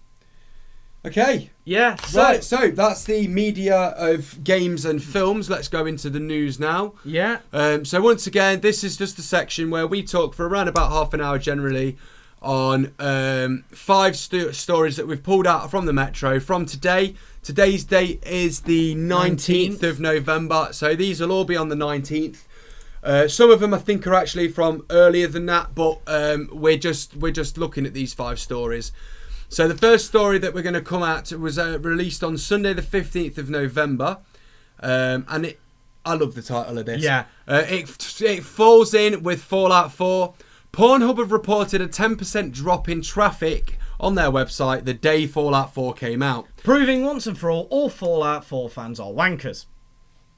Okay. Yeah. Right, so that's the media of games and films. Let's go into the news now. Yeah. So once again, this is just a section where we talk for around about half an hour generally on 5 stories that we've pulled out from the Metro from today. Today's date is the 19th of November, so these will all be on the 19th. Some of them I think are actually from earlier than that, but we're just looking at these 5 stories. So the first story that we're going to come at was released on Sunday the 15th of November. And I love the title of this. Yeah. It falls in with Fallout 4. Pornhub have reported a 10% drop in traffic on their website the day Fallout 4 came out. Proving once and for all Fallout 4 fans are wankers.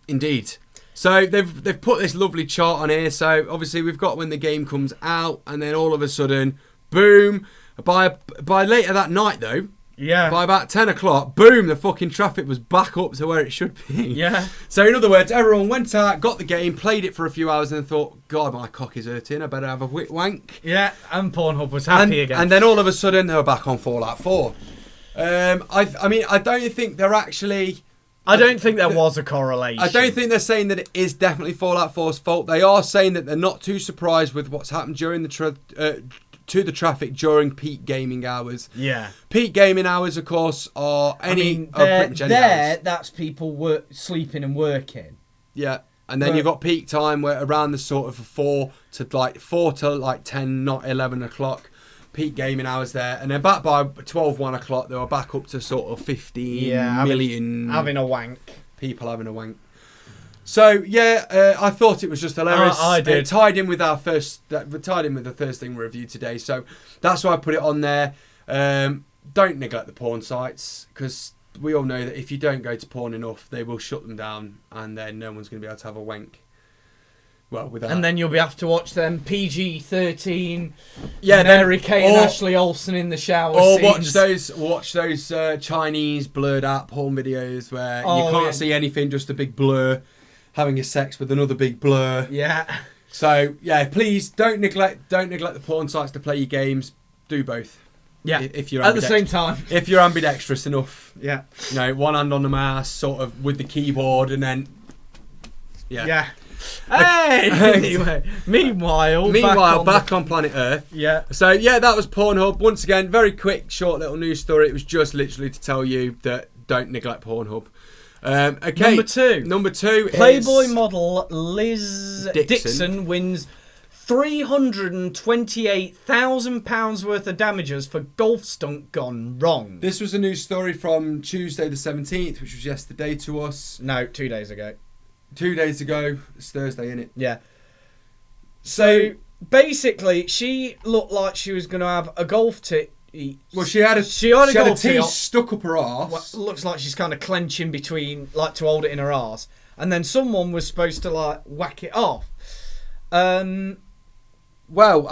Indeed. So they've put this lovely chart on here. So obviously we've got when the game comes out, and then all of a sudden, boom. By later that night though, by about 10 o'clock, boom, the fucking traffic was back up to where it should be. Yeah. So in other words, everyone went out, got the game, played it for a few hours, and thought, God, my cock is hurting, I better have a wank. Yeah, and Pornhub was happy again. And then all of a sudden, they were back on Fallout 4. I mean, I don't think they're actually... I don't think there was a correlation. I don't think they're saying that it is definitely Fallout 4's fault. They are saying that they're not too surprised with what's happened during the traffic during peak gaming hours. Yeah. Peak gaming hours, of course, are pretty much any hours. That's people sleeping and working. Yeah. And then you've got peak time where around the sort of 4 to 10, not 11 o'clock. Peak gaming hours there. And then back by 12, 1 o'clock, they were back up to sort of 15 million. Having a wank. People having a wank. So yeah, I thought it was just hilarious. I did. It tied in with the first thing we reviewed today, so that's why I put it on there. Don't neglect the porn sites, because we all know that if you don't go to porn enough, they will shut them down, and then no one's going to be able to have a wank. Well, without. And then you'll be have to watch them PG-13. Yeah, Mary Kate and Ashley Olsen in the shower. Or scenes. watch those Chinese blurred out porn videos where you can't see anything, just a big blur. Having a sex with another big blur. Yeah. So yeah, please don't neglect the porn sites to play your games. Do both. Yeah. If you're at the same time. If you're ambidextrous enough. Yeah. One hand on the mouse, sort of with the keyboard, and then Yeah. Hey! Anyway, meanwhile, back on planet Earth. Yeah. So, yeah, that was Pornhub. Once again, very quick, short little news story. It was just literally to tell you that don't neglect Pornhub. Okay. Number two Playboy is model Liz Dixon wins £328,000 worth of damages for golf stunt gone wrong. This was a news story from Tuesday the 17th, which was yesterday to us. No, 2 days ago. 2 days ago. It's Thursday, innit? Yeah. So basically, she looked like she was going to have a golf tee. Well, she had a tee stuck up her arse. Well, looks like she's kind of clenching between, like, to hold it in her arse. And then someone was supposed to, like, whack it off. Well,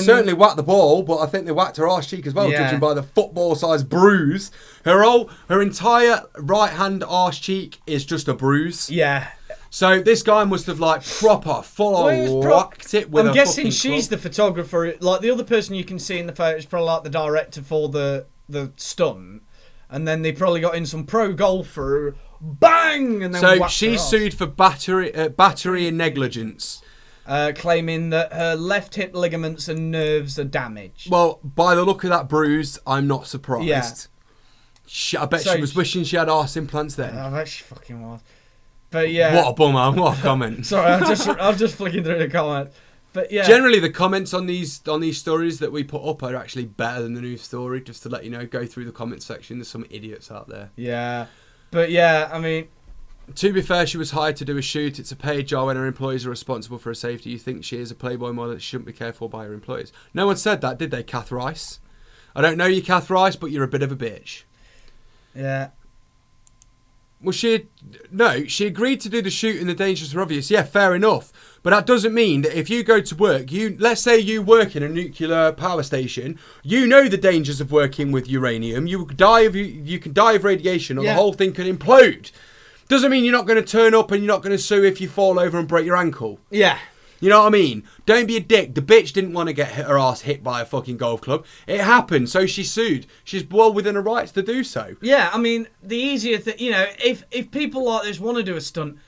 certainly whacked the ball, but I think they whacked her arse cheek as well, judging by the football-sized bruise. Her entire right-hand arse cheek is just a bruise. Yeah. So this guy must have, like, proper full-on whacked it with a fucking I'm guessing she's the photographer. Like, the other person you can see in the photo is probably, like, the director for the stunt. And then they probably got in some pro golfer, bang! And then so she's sued for battery and negligence. Claiming that her left hip ligaments and nerves are damaged. Well, by the look of that bruise, I'm not surprised. Yeah. I bet she was wishing she had arse implants then. I bet she fucking was. But yeah. What a bummer. What a comment. Sorry, I'm just flicking through the comments. But yeah. Generally, the comments on these stories that we put up are actually better than the news story. Just to let you know, go through the comment section. There's some idiots out there. Yeah. But yeah, I mean, to be fair, she was hired to do a shoot. It's a paid job when her employees are responsible for her safety. You think she is a Playboy model that she shouldn't be cared for by her employees. No one said that, did they, Kath Rice? I don't know you, Kath Rice, but you're a bit of a bitch. Yeah. Well, she agreed to do the shoot and the dangers are obvious. Yeah, fair enough. But that doesn't mean that if you go to work, let's say you work in a nuclear power station, you know the dangers of working with uranium. You can die of radiation, or the whole thing can implode. Doesn't mean you're not going to turn up and you're not going to sue if you fall over and break your ankle. Yeah. You know what I mean? Don't be a dick. The bitch didn't want to get her ass hit by a fucking golf club. It happened, so she sued. She's well within her rights to do so. Yeah, I mean, the easier thing, if people like this want to do a stunt,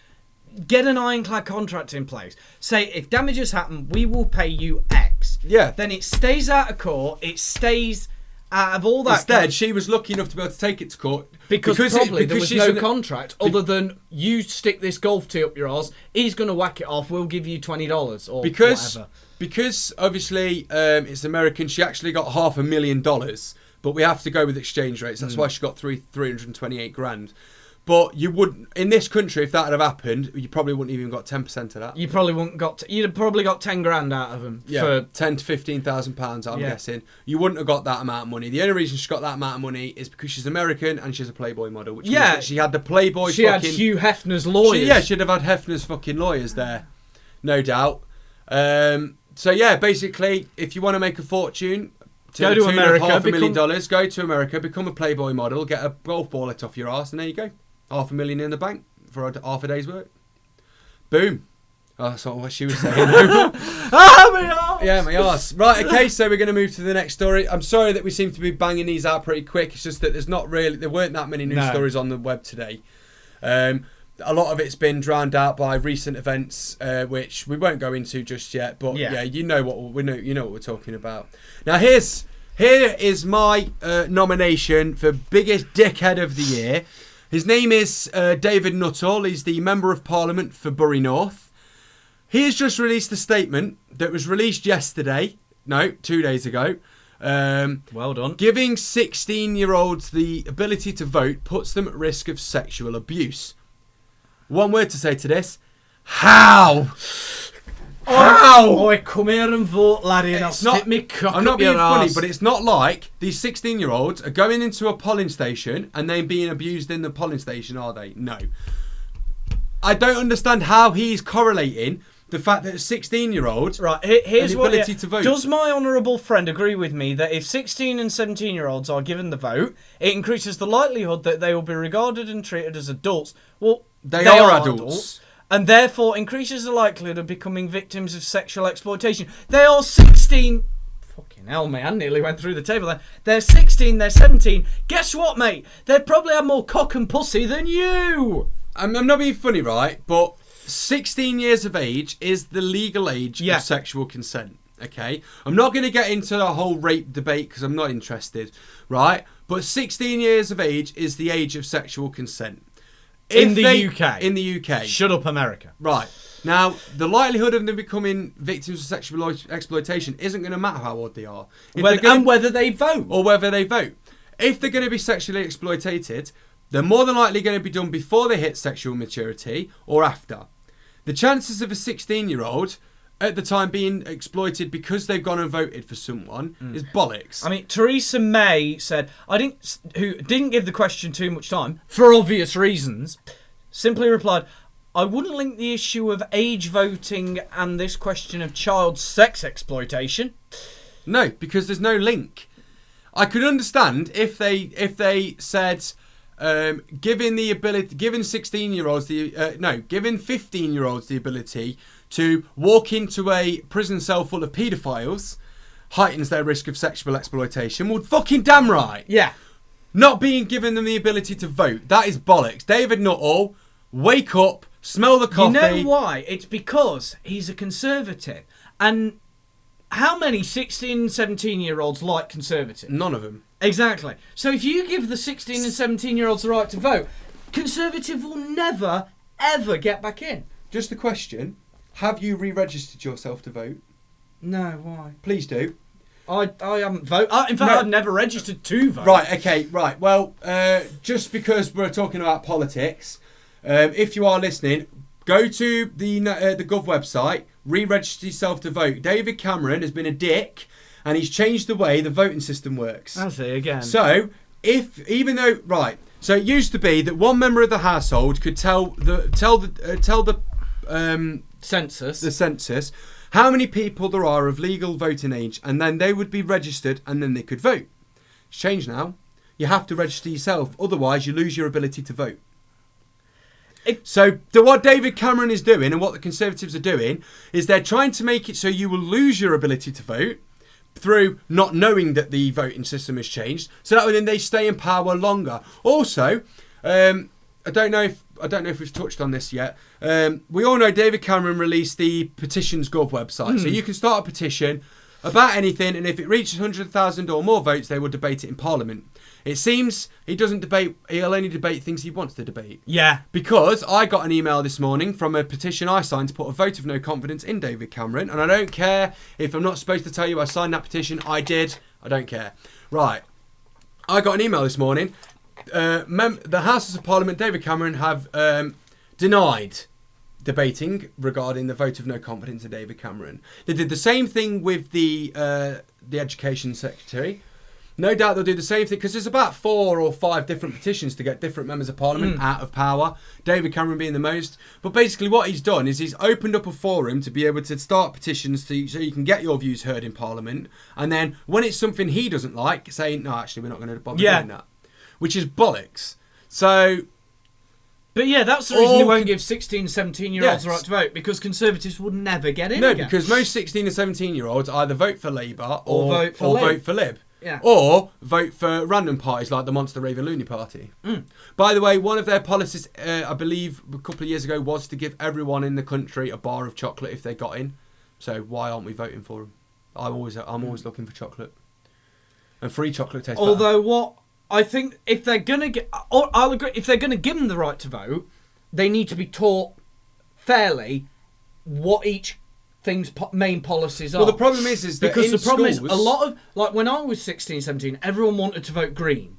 get an ironclad contract in place. Say, if damages happen, we will pay you X. Yeah. Then it stays out of court. It stays out of all that. Instead, she was lucky enough to be able to take it to court. Because there was no contract other than you stick this golf tee up your arse, he's going to whack it off, we'll give you $20 or whatever. Because, obviously, it's American, she actually got $500,000, but we have to go with exchange rates. That's why she got 328 grand. But you would, in this country, if that had happened, you probably wouldn't even got 10% of that. You probably wouldn't you'd have probably got 10 grand out of them. Yeah, for 10 to 15,000 pounds, I'm guessing. You wouldn't have got that amount of money. The only reason she got that amount of money is because she's American and she's a Playboy model. Which means that she had the Playboy. She had Hugh Hefner's lawyers. She'd have had Hefner's fucking lawyers there, no doubt. So yeah, basically, if you want to make a fortune. Go to America. $500,000. Go to America, become a Playboy model, get a golf ball let off your ass, and there you go. $500,000 in the bank for half a day's work. Boom. Oh, that's not what she was saying. My arse! Yeah, my arse. Right, okay, so we're going to move to the next story. I'm sorry that we seem to be banging these out pretty quick. It's just that there weren't that many news stories on the web today. A lot of it's been drowned out by recent events, which we won't go into just yet. But yeah, you know what we're talking about. Now here is my nomination for biggest dickhead of the year. His name is David Nuttall. He's the Member of Parliament for Bury North. He has just released a statement that was released 2 days ago. Well done. Giving 16-year-olds the ability to vote puts them at risk of sexual abuse. One word to say to this: how? How? Come here and vote, laddie, and I'll stick me cock I'm not up being your funny, arse. but it's not like these 16-year-olds are going into a polling station and then being abused in the polling station, are they? No. I don't understand how he's correlating the fact that 16-year-olds here's the ability to vote. Does my honourable friend agree with me that if 16 and 17-year-olds are given the vote, it increases the likelihood that they will be regarded and treated as adults? Well, they are adults. And therefore increases the likelihood of becoming victims of sexual exploitation. They are 16... Fucking hell, mate, I nearly went through the table there. They're 16, they're 17. Guess what, mate? They probably have more cock and pussy than you. I'm not being funny, right? But 16 years of age is the legal age Yeah. of sexual consent. Okay, I'm not going to get into the whole rape debate because I'm not interested, right? But 16 years of age is the age of sexual consent. In the UK. In the UK. Shut up, America. Right. Now, the likelihood of them becoming victims of sexual exploitation isn't going to matter how old they are. Whether they vote. Or whether they vote. If they're going to be sexually exploited, they're more than likely going to be done before they hit sexual maturity or after. The chances of a 16-year-old at the time being exploited because they've gone and voted for someone is bollocks. I mean, Theresa May said, who didn't give the question too much time, for obvious reasons, simply replied, I wouldn't link the issue of age voting and this question of child sex exploitation. No, because there's no link. I could understand if they said, giving 16-year-olds giving 15-year-olds the ability to walk into a prison cell full of paedophiles heightens their risk of sexual exploitation. Well, fucking damn right. Yeah. Not being given them the ability to vote. That is bollocks. David Nuttall, wake up, smell the coffee. You know why? It's because he's a conservative. And how many 16 and 17-year-olds like conservatives? None of them. Exactly. So if you give the 16 and 17-year-olds the right to vote, Conservative will never, ever get back in. Just a question. Have you re-registered yourself to vote? No, why? Please do. I haven't voted. In fact, No. I've never registered to vote. Right, okay, right. Well, just because we're talking about politics, if you are listening, go to the Gov website, re-register yourself to vote. David Cameron has been a dick, and he's changed the way the voting system works. I'll see again. So, so it used to be that one member of the household could tell the census how many people there are of legal voting age, and then they would be registered, and then they could vote. It's changed now. You have to register yourself, otherwise you lose your ability to vote. So what David Cameron is doing, and what the Conservatives are doing, is they're trying to make it so you will lose your ability to vote through not knowing that the voting system has changed, so that way then they stay in power longer. Also, I don't know if we've touched on this yet. We all know David Cameron released the Petitions Gov website, so you can start a petition about anything, and if it reaches 100,000 or more votes, they will debate it in Parliament. It seems he'll only debate things he wants to debate. Yeah. Because I got an email this morning from a petition I signed to put a vote of no confidence in David Cameron, and I don't care if I'm not supposed to tell you I signed that petition. I did. I don't care. Right. I got an email this morning. The Houses of Parliament, David Cameron, have denied debating regarding the vote of no confidence in David Cameron. They did the same thing with the Education Secretary. No doubt they'll do the same thing, because there's about 4 or 5 different petitions to get different members of Parliament out of power, David Cameron being the most. But basically what he's done is he's opened up a forum to be able to start petitions so you can get your views heard in Parliament, and then when it's something he doesn't like, saying, no, actually we're not going to bother doing that. Which is bollocks. So... But yeah, that's the reason they won't give 16, 17-year-olds the right to vote, because Conservatives would never get in again. Because most 16 and 17-year-olds either vote for Labour or vote for Lib. Yeah. Or vote for random parties like the Monster Raven Looney Party. By the way, one of their policies, I believe, a couple of years ago, was to give everyone in the country a bar of chocolate if they got in. So why aren't we voting for them? I'm always looking for chocolate. And free chocolate tastes better. Although what I think, if they're gonna get, I'll agree, if they're gonna give them the right to vote, they need to be taught fairly what each thing's main policies are. Well, the problem is that because in the problem schools, is a lot of, like when I was 16, 17, everyone wanted to vote Green.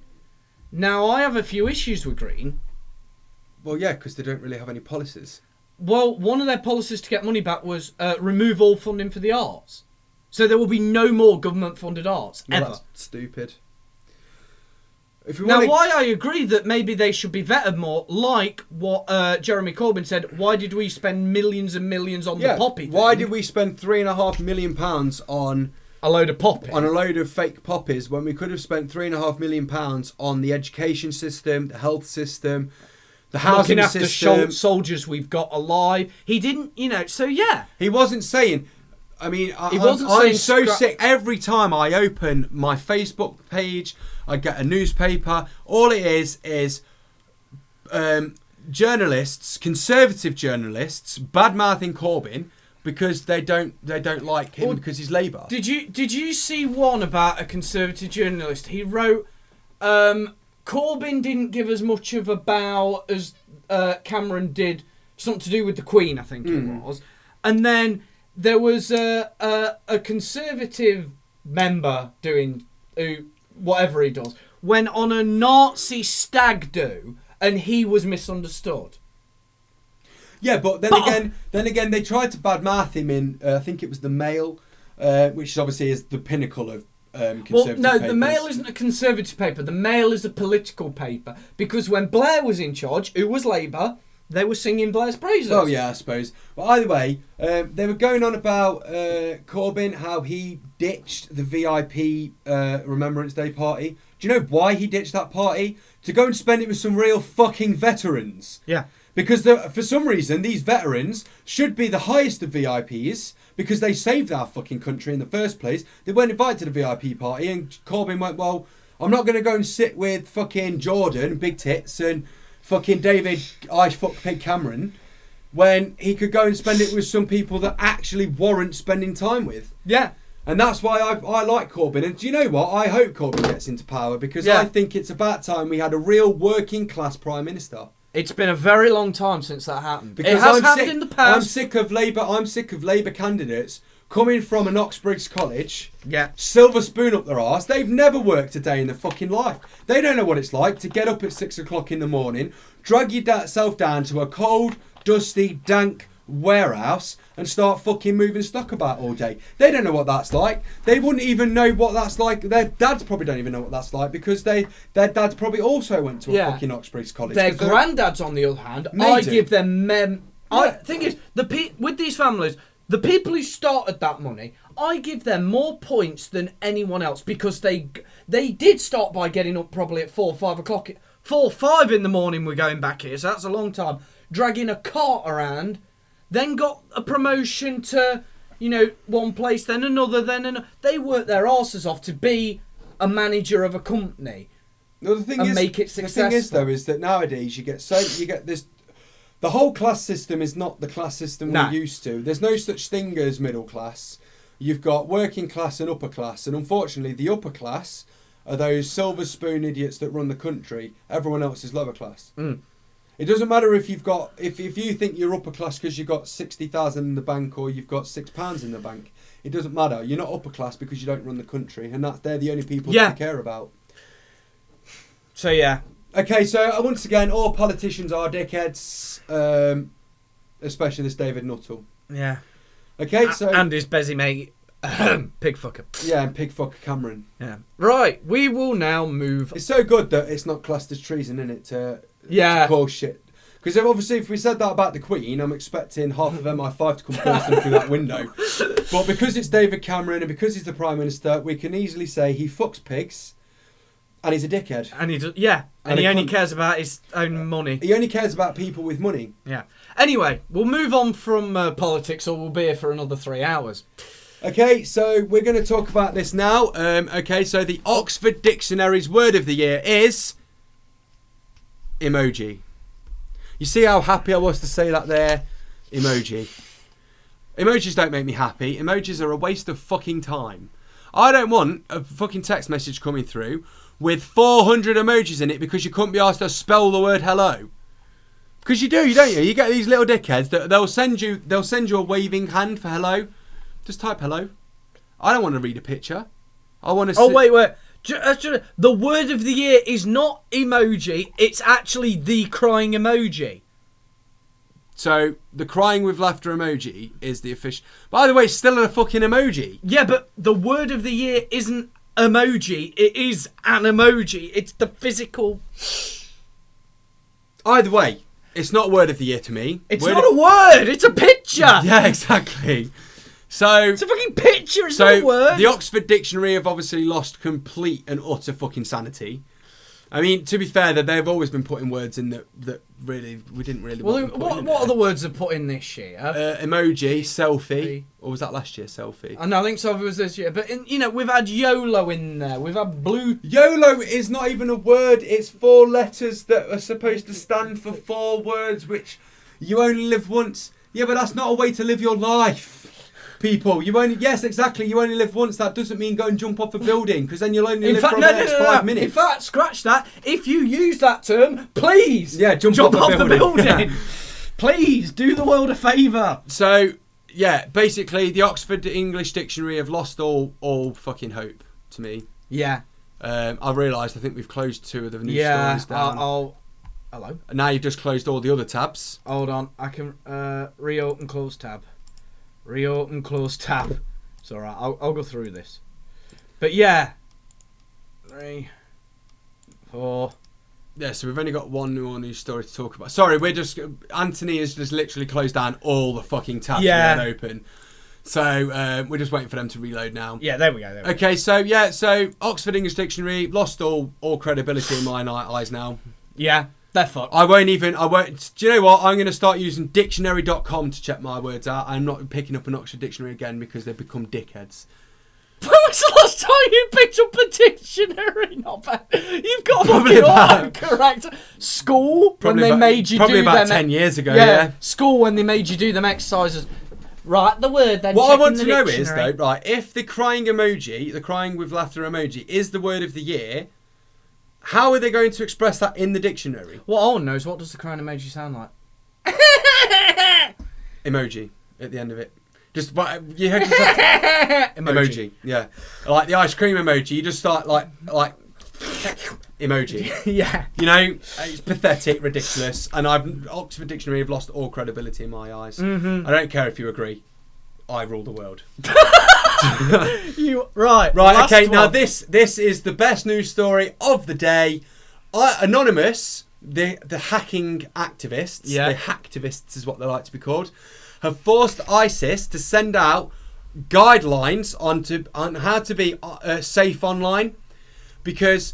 Now I have a few issues with Green. Well, yeah, because they don't really have any policies. Well, one of their policies to get money back was remove all funding for the arts. So there will be no more government-funded arts ever. That's stupid. Why I agree that maybe they should be vetted more, like what Jeremy Corbyn said. Why did we spend millions and millions on the poppy thing? Why did we spend £3.5 million on a load of poppy? On a load of fake poppies, when we could have spent £3.5 million on the education system, the health system, the housing system. Looking after soldiers we've got alive. He didn't, so yeah. He wasn't saying... I mean, I'm so sick. Every time I open my Facebook page, I get a newspaper. All it is journalists, conservative journalists, bad-mouthing Corbyn because they don't like him because he's Labour. Did you see one about a conservative journalist? He wrote, Corbyn didn't give as much of a bow as Cameron did, something to do with the Queen, I think it was. And then there was a conservative member doing whatever he does, went on a Nazi stag do, and he was misunderstood. Yeah, but then again, they tried to badmouth him in. I think it was the Mail, which obviously is the pinnacle of conservative. Well, no, papers. the Mail isn't a conservative paper. The Mail is a political paper because when Blair was in charge, who was Labour, they were singing Blair's praises. Oh yeah, I suppose. But either way, they were going on about Corbyn, how he ditched the VIP Remembrance Day party. Do you know why he ditched that party? To go and spend it with some real fucking veterans. Yeah. Because for some reason, these veterans should be the highest of VIPs because they saved our fucking country in the first place. They weren't invited to the VIP party, and Corbyn went, well, I'm not going to go and sit with fucking Jordan, Big Tits, and fucking David, I fuck Pig Cameron, when he could go and spend it with some people that actually warrant spending time with. Yeah. And that's why I like Corbyn. And do you know what? I hope Corbyn gets into power because I think it's about time we had a real working class Prime Minister. It's been a very long time since that happened. Because it has happened in the past. I'm sick of Labour candidates coming from an Oxbridge college, silver spoon up their arse. They've never worked a day in their fucking life. They don't know what it's like to get up at 6 o'clock in the morning, drag yourself down to a cold, dusty, dank warehouse and start fucking moving stock about all day. They don't know what that's like. They wouldn't even know what that's like. Their dads probably don't even know what that's like because their dads probably also went to a fucking Oxbridge college. Their granddads, on the other hand, give them thing is, with these families, the people who started that money, I give them more points than anyone else because they did start by getting up probably at 4 or 5 o'clock. 4 or 5 in the morning we're going back here, so that's a long time. Dragging a cart around, then got a promotion to, one place, then another, then another. They worked their arses off to be a manager of a company make it successful. The thing is, though, is that nowadays you get this. The whole class system is not the class system we're used to. There's no such thing as middle class. You've got working class and upper class, and unfortunately, the upper class are those silver spoon idiots that run the country. Everyone else is lower class. It doesn't matter if you've got if you think you're upper class because you've got 60,000 in the bank or you've got £6 in the bank. It doesn't matter. You're not upper class because you don't run the country, and they're the only people that you care about. So yeah. Okay, so once again, all politicians are dickheads, especially this David Nuttall. Yeah. Okay, so and his busy mate, pig fucker. Yeah, and pig fucker Cameron. Yeah. Right, we will now move. It's so good that it's not classed as treason, isn't it? To call shit. Because obviously, if we said that about the Queen, I'm expecting half of MI5 to come bursting through that window. But because it's David Cameron and because he's the Prime Minister, we can easily say he fucks pigs. And he's a dickhead. And he only cares about his own money. He only cares about people with money. Yeah. Anyway, we'll move on from politics, or we'll be here for another 3 hours. Okay, so we're going to talk about this now. Okay, so the Oxford Dictionary's word of the year is emoji. You see how happy I was to say that there? Emoji. Emojis don't make me happy. Emojis are a waste of fucking time. I don't want a fucking text message coming through with 400 emojis in it because you couldn't be asked to spell the word hello. Because you do, don't you? You get these little dickheads that they'll send you a waving hand for hello. Just type hello. I don't want to read a picture. I want to. Wait. The word of the year is not emoji. It's actually the crying emoji. So the crying with laughter emoji is the official. By the way, it's still a fucking emoji. Yeah, but the word of the year isn't emoji. It is an emoji. It's the physical. Either way, it's not word of the year to me. It's not a word. It's a picture. Yeah, exactly. So it's a fucking picture. It's not a word. The Oxford Dictionary have obviously lost complete and utter fucking sanity. I mean, to be fair, that they've always been putting words in that really we didn't really. Well, want them putting in what there. other words are put in this year? Emoji, selfie, or was that last year? Selfie. I know, I think selfie was this year, but we've had YOLO in there. We've had blue. YOLO is not even a word. It's 4 letters that are supposed to stand for 4 words, which you only live once. Yeah, but that's not a way to live your life. People, yes, exactly. You only live once. That doesn't mean go and jump off a building, because then you'll only live for the next 5 minutes. In fact, scratch that. If you use that term, please, jump off the building. Please do the world a favour. So, yeah, basically, the Oxford English Dictionary have lost all fucking hope to me. Yeah. I've realised. I think we've closed 2 of the news stories down. Hello. And now you've just closed all the other tabs. Hold on. I can reopen close tab. Reopen, close tab. It's alright, I'll go through this. But yeah. 3, 4. Yeah, so we've only got one more news story to talk about. Sorry, Anthony has just literally closed down all the fucking tabs we had open. So we're just waiting for them to reload now. Yeah, there we go. Okay, so Oxford English Dictionary lost all credibility in my eyes now. Yeah. They're fucked. I won't. Do you know what? I'm going to start using dictionary.com to check my words out. I'm not picking up an Oxford Dictionary again because they've become dickheads. When was the last time you picked up a dictionary? Not bad. You've got fucking autocorrect. School, when they made you do them. Probably about 10 years ago, yeah. School, when they made you do them exercises. Right, the word then. What I want to know is, though, right, if the crying emoji, the crying with laughter emoji, is the word of the year, how are they going to express that in the dictionary? What I want to know is, what does the crying emoji sound like? Emoji at the end of it. Just you heard just emoji. Yeah, like the ice cream emoji. You just start like emoji. Yeah. You know, it's pathetic, ridiculous, and Oxford Dictionary have lost all credibility in my eyes. Mm-hmm. I don't care if you agree. I rule the world. Right. Okay. One. Now this is the best news story of the day. Anonymous, the hacking activists, the hacktivists is what they like to be called, have forced ISIS to send out guidelines on how to be safe online, because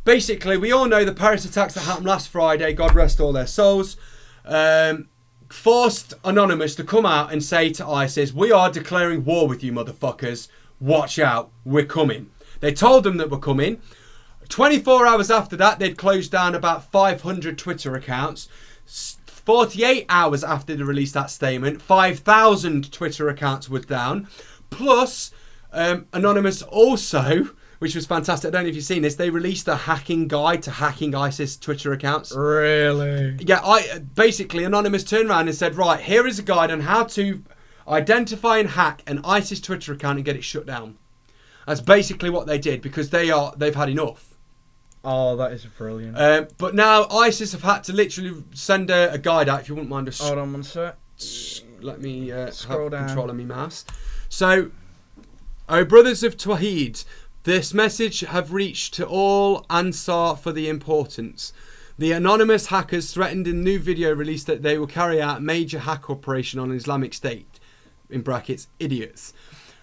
basically we all know the Paris attacks that happened last Friday. God rest all their souls. Forced Anonymous to come out and say to ISIS, we are declaring war with you motherfuckers, watch out, we're coming. They told them that we're coming. 24 hours after that, they'd closed down about 500 Twitter accounts. 48 hours after they released that statement, 5,000 Twitter accounts were down. Plus, Anonymous also, which was fantastic, I don't know if you've seen this, they released a hacking guide to hacking ISIS Twitter accounts. Really? Yeah, basically Anonymous turned around and said, right, here is a guide on how to identify and hack an ISIS Twitter account and get it shut down. That's basically what they did, because they've had enough. Oh, that is brilliant. But now ISIS have had to literally send a guide out, if you wouldn't mind. Hold on one sec. Let me scroll down. Control of me mouse. So, O brothers of Tawheed, this message have reached to all Ansar for the importance. The anonymous hackers threatened in new video release that they will carry out major hack operation on Islamic State, in brackets, idiots.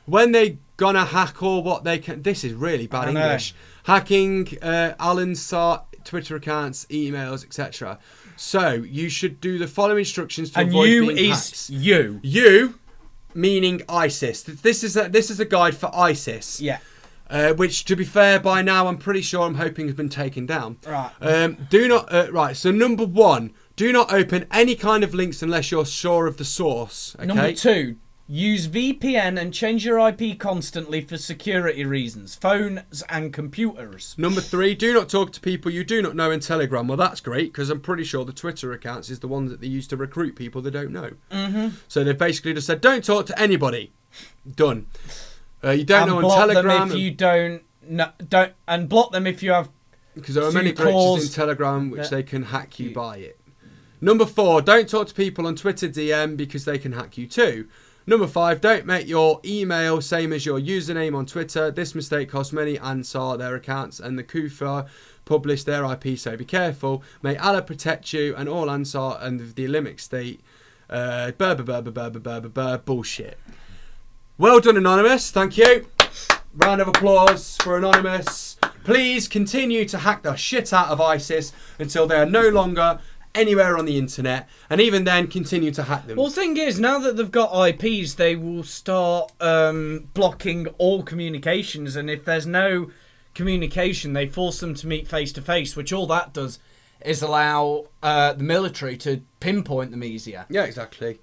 When they gonna hack all what they can... This is really bad English. Hacking Al-Ansar Twitter accounts, emails, etc. So, you should do the following instructions to avoid being hacked. You. You, meaning ISIS. This is a guide for ISIS. Yeah. Which, to be fair, by now I'm pretty sure I'm hoping has been taken down. Right. Do not. Right. So number 1, do not open any kind of links unless you're sure of the source. Okay? Number 2, use VPN and change your IP constantly for security reasons, phones and computers. Number 3, do not talk to people you do not know in Telegram. Well, that's great, because I'm pretty sure the Twitter accounts is the one that they use to recruit people they don't know. Mm-hmm. So they've basically just said, don't talk to anybody. Done. You don't know on Telegram. Block them if you don't, and block them if you have. Because there are many glitches in Telegram which they can hack you by it. Number 4, don't talk to people on Twitter DM because they can hack you too. Number 5, don't make your email same as your username on Twitter. This mistake cost many Ansar their accounts, and the Kufa published their IP, so be careful. May Allah protect you and all Ansar and the Islamic State. Bullshit. Well done, Anonymous. Thank you. Round of applause for Anonymous. Please continue to hack the shit out of ISIS until they are no longer anywhere on the internet, and even then continue to hack them. Well, the thing is, now that they've got IPs, they will start blocking all communications, and if there's no communication, they force them to meet face to face, which all that does is allow the military to pinpoint them easier. Yeah, exactly.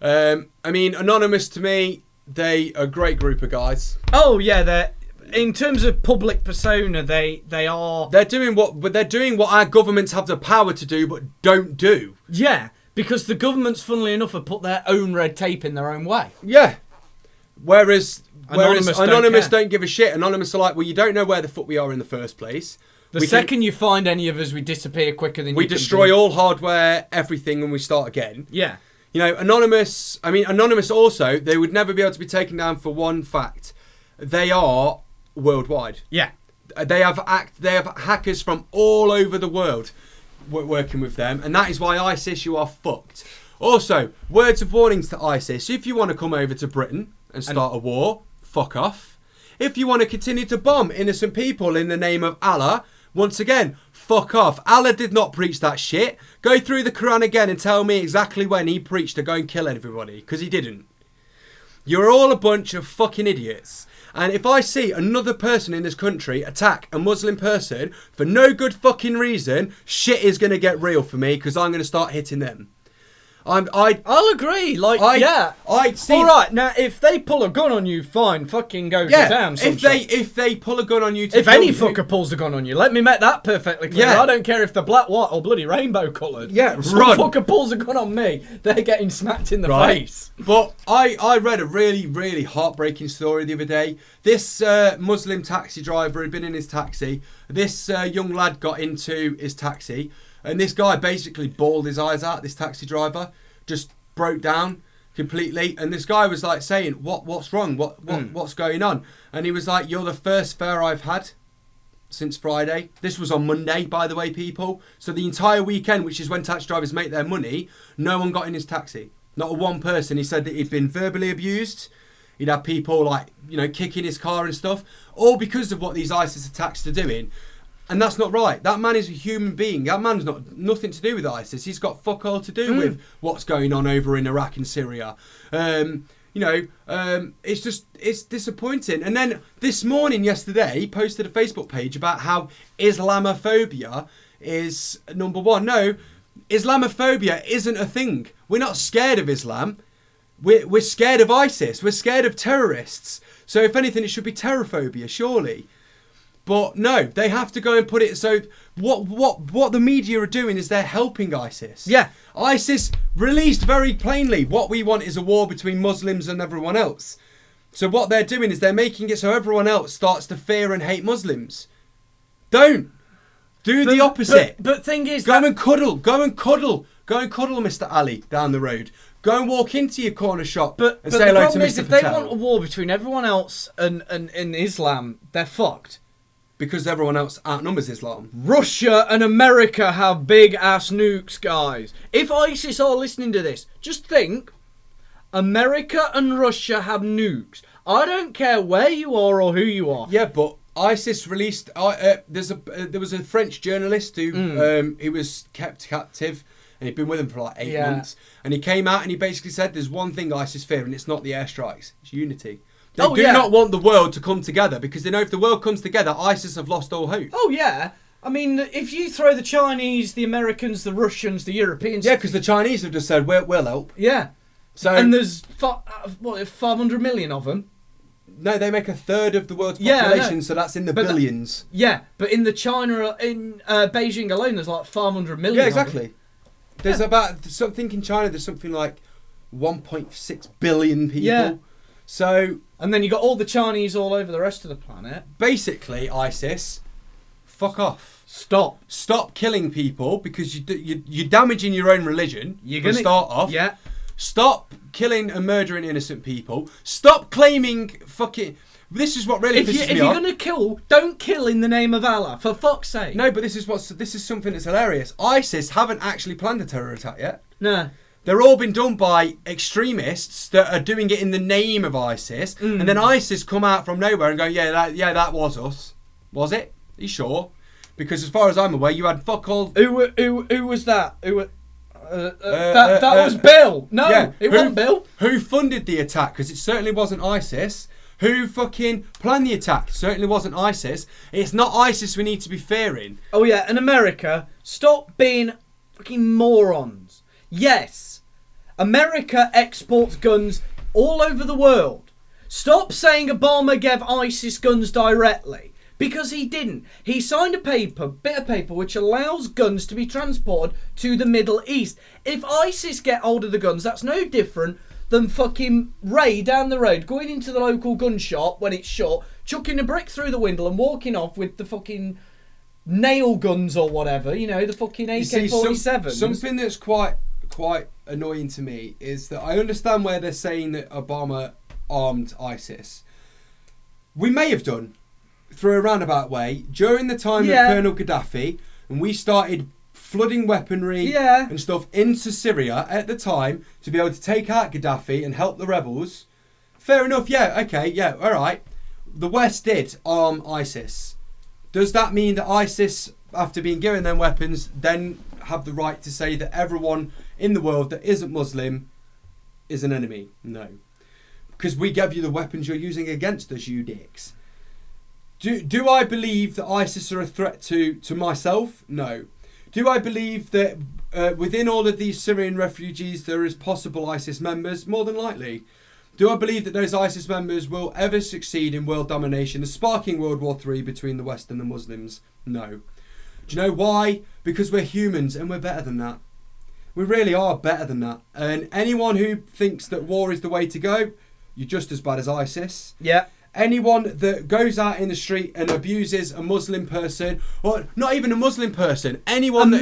I mean, Anonymous, to me, they are a great group of guys. Oh yeah, they're, in terms of public persona, they are. They're doing what our governments have the power to do, but don't do. Yeah, because the governments, funnily enough, have put their own red tape in their own way. Yeah. Whereas Anonymous don't don't give a shit. Anonymous are like, well, you don't know where the fuck we are in the first place. The second you find any of us, we disappear quicker than we destroy all hardware, everything, and we start again. Yeah. You know, Anonymous also, they would never be able to be taken down for one fact. They are worldwide. Yeah. They have hackers from all over the world working with them, and that is why ISIS, you are fucked. Also, words of warnings to ISIS. If you want to come over to Britain and start a war, fuck off. If you want to continue to bomb innocent people in the name of Allah, once again, fuck off. Allah did not preach that shit. Go through the Quran again and tell me exactly when he preached to go and kill everybody, because he didn't. You're all a bunch of fucking idiots. And if I see another person in this country attack a Muslim person for no good fucking reason, shit is going to get real for me, because I'm going to start hitting them. I'll agree. I see. All right, now if they pull a gun on you, fine, fucking go to town. If they pull a gun on you, if any fucker pulls a gun on you, let me make that perfectly clear. Yeah. I don't care if they're black, white, or bloody rainbow coloured. Yeah, some fucker pulls a gun on me, they're getting smacked in the face. But I read a really, really heartbreaking story the other day. This Muslim taxi driver had been in his taxi. This young lad got into his taxi. And this guy basically bawled his eyes out, this taxi driver, just broke down completely. And this guy was like saying, what's wrong? What's going on? And he was like, you're the first fare I've had since Friday. This was on Monday, by the way, people. So the entire weekend, which is when taxi drivers make their money, no one got in his taxi. Not a one person. He said that he'd been verbally abused. He'd had people like, kicking his car and stuff. All because of what these ISIS attacks are doing. And that's not right. That man is a human being. That man's nothing to do with ISIS. He's got fuck all to do with what's going on over in Iraq and Syria. It's disappointing. And then this morning, yesterday, he posted a Facebook page about how Islamophobia is number one. No, Islamophobia isn't a thing. We're not scared of Islam. We're scared of ISIS. We're scared of terrorists. So if anything, it should be terrorphobia, surely. But no, they have to go and put it. So what the media are doing is they're helping ISIS. Yeah. ISIS released very plainly what we want is a war between Muslims and everyone else. So what they're doing is they're making it so everyone else starts to fear and hate Muslims. Don't. Do the opposite. But thing is, Go and cuddle, Mr. Ali, down the road. Go and walk into your corner shop and say hello to Mr. Is, if they want a war between everyone else and Islam, they're fucked. Because everyone else outnumbers Islam. Russia and America have big ass nukes, guys. If ISIS are listening to this, just think, America and Russia have nukes. I don't care where you are or who you are. Yeah, but ISIS released. There was a French journalist who he was kept captive, and he'd been with him for like 8 months. And he came out and he basically said, "There's one thing ISIS fear, and it's not the airstrikes. It's unity." They do not want the world to come together, because they know if the world comes together, ISIS have lost all hope. Oh, yeah. I mean, if you throw the Chinese, the Americans, the Russians, the Europeans... Yeah, because the Chinese have just said, we'll help. Yeah. So, and there's 500 million of them. No, they make a third of the world's population, so that's in the billions. But in Beijing alone, there's like 500 million. Yeah, exactly. There's about something in China. There's something like 1.6 billion people. Yeah. So, and then you got all the Chinese all over the rest of the planet. Basically, ISIS, fuck off. Stop killing people, because you're damaging your own religion. You're going to start off. Yeah. Stop killing and murdering innocent people. Stop claiming fucking. This is what really pisses me off. If you're going to kill, don't kill in the name of Allah, for fuck's sake. No, but this is something that's hilarious. ISIS haven't actually planned a terror attack yet. No. They're all been done by extremists that are doing it in the name of ISIS, and then ISIS come out from nowhere and go, that was us. Was it? Are you sure? Because as far as I'm aware, you had fuck all. Who was that? That was Bill. No, Yeah. it wasn't Bill. Who funded the attack? Because it certainly wasn't ISIS. Who fucking planned the attack? Certainly wasn't ISIS. It's not ISIS we need to be fearing. Oh yeah, and America, stop being fucking morons. Yes, America exports guns all over the world. Stop saying Obama gave ISIS guns directly. Because he didn't. He signed a bit of paper, which allows guns to be transported to the Middle East. If ISIS get hold of the guns, that's no different than fucking Ray down the road going into the local gun shop when it's shut, chucking a brick through the window and walking off with the fucking nail guns or whatever, the fucking AK-47s. Something that's quite annoying to me is that I understand where they're saying that Obama armed ISIS. We may have done. Through a roundabout way, during the time of Colonel Gaddafi, and we started flooding weaponry and stuff into Syria at the time to be able to take out Gaddafi and help the rebels. Fair enough, alright. The West did arm ISIS. Does that mean that ISIS, after being given them weapons, then have the right to say that everyone in the world that isn't Muslim is an enemy? No. Because we gave you the weapons you're using against us, you dicks. Do I believe that ISIS are a threat to myself? No. Do I believe that within all of these Syrian refugees there is possible ISIS members? More than likely. Do I believe that those ISIS members will ever succeed in world domination, sparking World War III between the West and the Muslims? No. Do you know why? Because we're humans and we're better than that. We really are better than that. And anyone who thinks that war is the way to go, you're just as bad as ISIS. Yeah. Anyone that goes out in the street and abuses a Muslim person, or not even a Muslim person, anyone of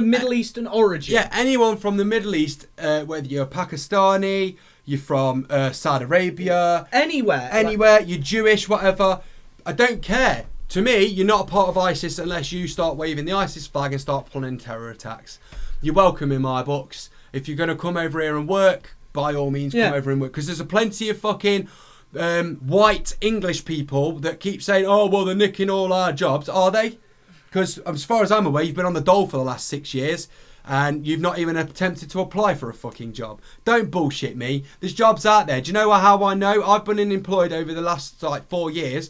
Middle Eastern origin. Yeah, anyone from the Middle East, whether you're Pakistani, you're from Saudi Arabia, anywhere, you're Jewish, whatever. I don't care. To me, you're not a part of ISIS unless you start waving the ISIS flag and start planning terror attacks. You're welcome in my books. If you're going to come over here and work, by all means, come over and work. Because there's a plenty of fucking white English people that keep saying, oh, well, they're nicking all our jobs. Are they? Because as far as I'm aware, you've been on the dole for the last 6 years and you've not even attempted to apply for a fucking job. Don't bullshit me. There's jobs out there. Do you know how I know? I've been unemployed over the last 4 years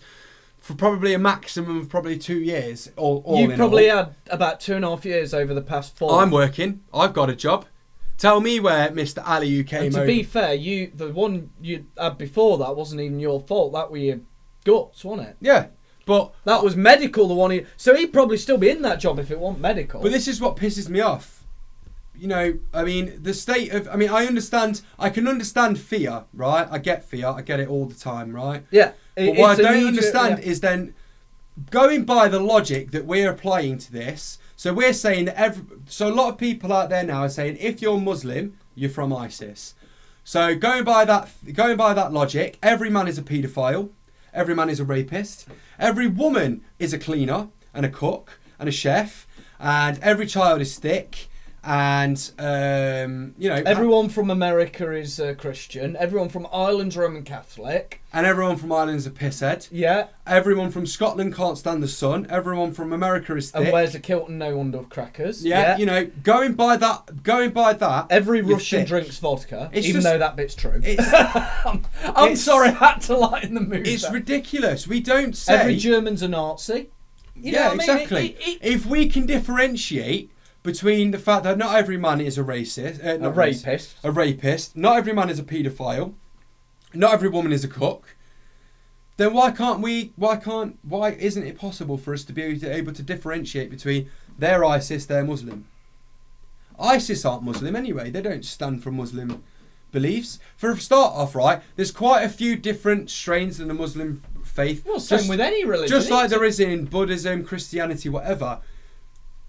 for probably a maximum of probably 2 years. You've probably had about 2.5 years over the past 4. I'm working. I've got a job. Tell me where Mr. Ali you came over. To be fair, the one you had before that wasn't even your fault. That were your guts, wasn't it? Yeah, but that was medical. So he'd probably still be in that job if it wasn't medical. But this is what pisses me off. The state of. I can understand fear, right? I get fear. I get it all the time, right? Yeah. But what I don't understand is then going by the logic that we're applying to this. So we're saying that a lot of people out there now are saying if you're Muslim, you're from ISIS. So going by that logic, every man is a paedophile, every man is a rapist, every woman is a cleaner and a cook and a chef, and every child is thick. And everyone from America is Christian. Everyone from Ireland's Roman Catholic. And everyone from Ireland's a pisshead. Yeah. Everyone from Scotland can't stand the sun. Everyone from America is thick. And wears a kilt and no under crackers. Yeah. Going by that. Every Russian drinks vodka, even though that bit's true. I'm sorry, I had to lighten the mood. It's ridiculous. We don't say every German's a Nazi. Exactly. If we can differentiate between the fact that not every man is a racist, a rapist, not every man is a paedophile, not every woman is a cook, then why isn't it possible for us to be able to differentiate between they're ISIS, they're Muslim? ISIS aren't Muslim anyway. They don't stand for Muslim beliefs. For a start off, right, there's quite a few different strains in the Muslim faith. Well, same with any religion. Just like there is in Buddhism, Christianity, whatever.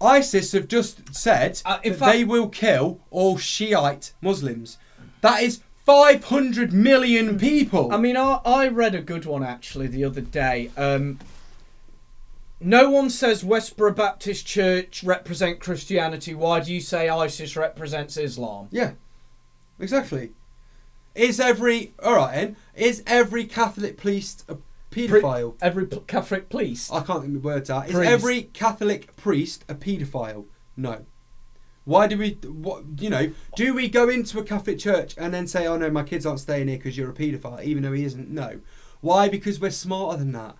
ISIS have just said they will kill all Shiite Muslims. That is 500 million people. I mean, I read a good one actually the other day. No one says Westboro Baptist Church represent Christianity. Why do you say ISIS represents Islam? Yeah, exactly. Is every Catholic priest paedophile. Every Catholic priest. I can't think of the words out. Is Priest. every Catholic priest a paedophile? No. Why do we? Do we go into a Catholic church and then say, "Oh no, my kids aren't staying here because you're a paedophile," even though he isn't? No. Why? Because we're smarter than that.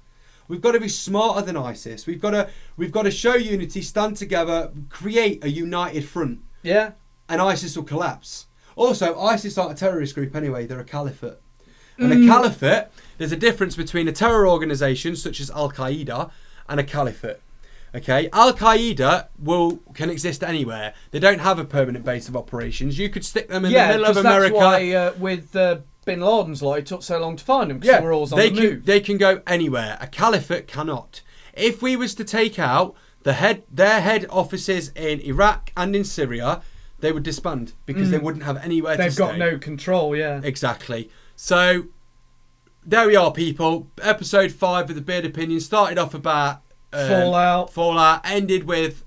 We've got to be smarter than ISIS. We've got to show unity, stand together, create a united front. Yeah. And ISIS will collapse. Also, ISIS aren't a terrorist group anyway. They're a caliphate. And a caliphate, there's a difference between a terror organisation such as Al-Qaeda and a caliphate. Okay, Al-Qaeda can exist anywhere. They don't have a permanent base of operations. You could stick them in the middle of America. That's why with Bin Laden's lot, it took so long to find them because they were always on the move. They can go anywhere. A caliphate cannot. If we was to take out their head offices in Iraq and in Syria, they would disband because they wouldn't have anywhere to stay. They've got no control, yeah. Exactly. So, there we are, people. Episode 5 of the Beard Opinion started off about Fallout, ended with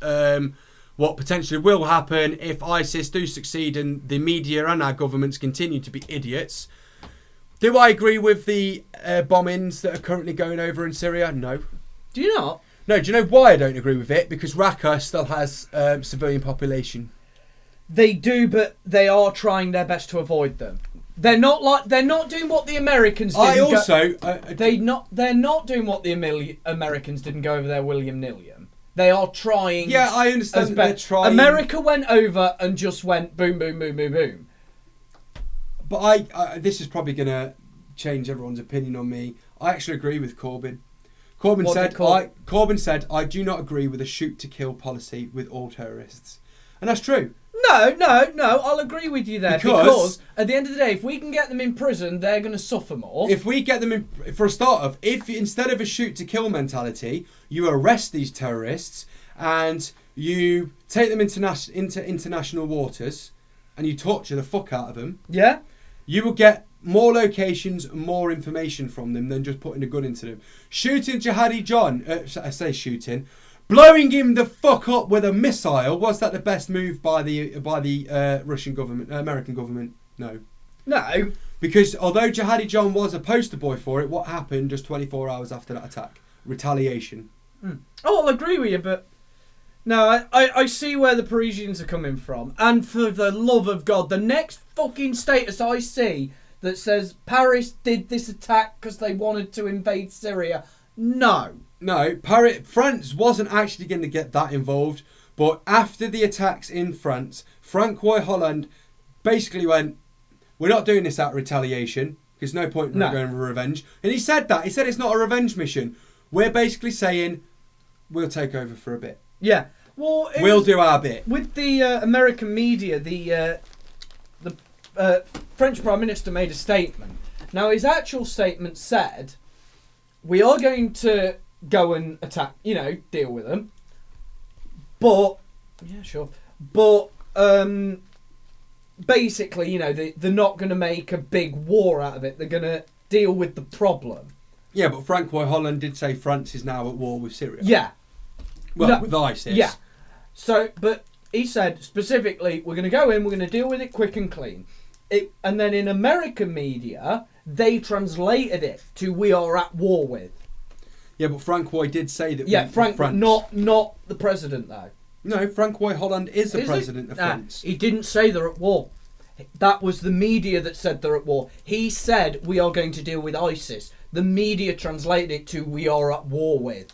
what potentially will happen if ISIS do succeed and the media and our governments continue to be idiots. Do I agree with the bombings that are currently going over in Syria? No. Do you not? No, do you know why I don't agree with it? Because Raqqa still has civilian population. They do, but they are trying their best to avoid them. They're not doing what the Americans did. They're not doing what the Americans did and go over there willy-nilly. They are trying. Yeah, I understand. They're trying. America went over and just went boom, boom, boom, boom, boom. But this is probably going to change everyone's opinion on me. I actually agree with Corbyn. Corbyn said, I do not agree with a shoot-to-kill policy with all terrorists. And that's true. No, I'll agree with you there. Because at the end of the day, if we can get them in prison, they're going to suffer more. If we get them in, for a start of, if instead of a shoot-to-kill mentality, you arrest these terrorists and you take them into international waters and you torture the fuck out of them, yeah, you will get more locations and more information from them than just putting a gun into them. Shooting Jihadi John, blowing him the fuck up with a missile, was that the best move by the Russian government, American government? No. No. Because although Jihadi John was a poster boy for it, what happened just 24 hours after that attack? Retaliation. Oh, I'll agree with you, but no, I see where the Parisians are coming from. And for the love of God, the next fucking status I see that says Paris did this attack because they wanted to invade Syria, no. No, France wasn't actually going to get that involved, but after the attacks in France, Francois Hollande basically went, we're not doing this out of retaliation, because no point in going for revenge. And he said that. He said it's not a revenge mission. We're basically saying, we'll take over for a bit. Yeah. Well, we'll do our bit. With the American media, the French Prime Minister made a statement. Now, his actual statement said, we are going to go and attack, deal with them. But, yeah, sure. But, basically, they're not going to make a big war out of it. They're going to deal with the problem. Yeah, but Francois Hollande did say France is now at war with Syria. Yeah. Well, with ISIS. Yeah. So, but he said specifically, we're going to go in, we're going to deal with it quick and clean. And then in American media, they translated it to we are at war with. Yeah, but Francois did say that. Yeah, not the president though. No, Francois Hollande is the president of France. He didn't say they're at war. That was the media that said they're at war. He said we are going to deal with ISIS. The media translated it to we are at war with.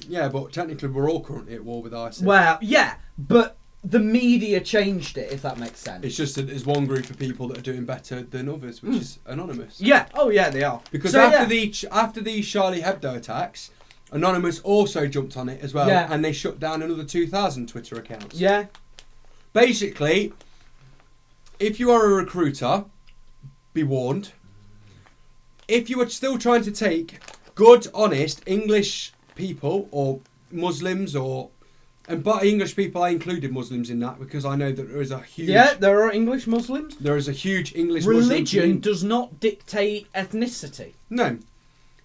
Yeah, but technically we're all currently at war with ISIS. Well, yeah, but the media changed it, if that makes sense. It's just that there's one group of people that are doing better than others, which is anonymous. Yeah. Oh, yeah, they are. Because after the Charlie Hebdo attacks, Anonymous also jumped on it as well, and they shut down another 2,000 Twitter accounts. Yeah. Basically, if you are a recruiter, be warned. If you are still trying to take good, honest English people or Muslims and by English people I included Muslims in that because I know that there is a huge... Yeah, there are English Muslims. There is a huge English Religion does not dictate ethnicity. No.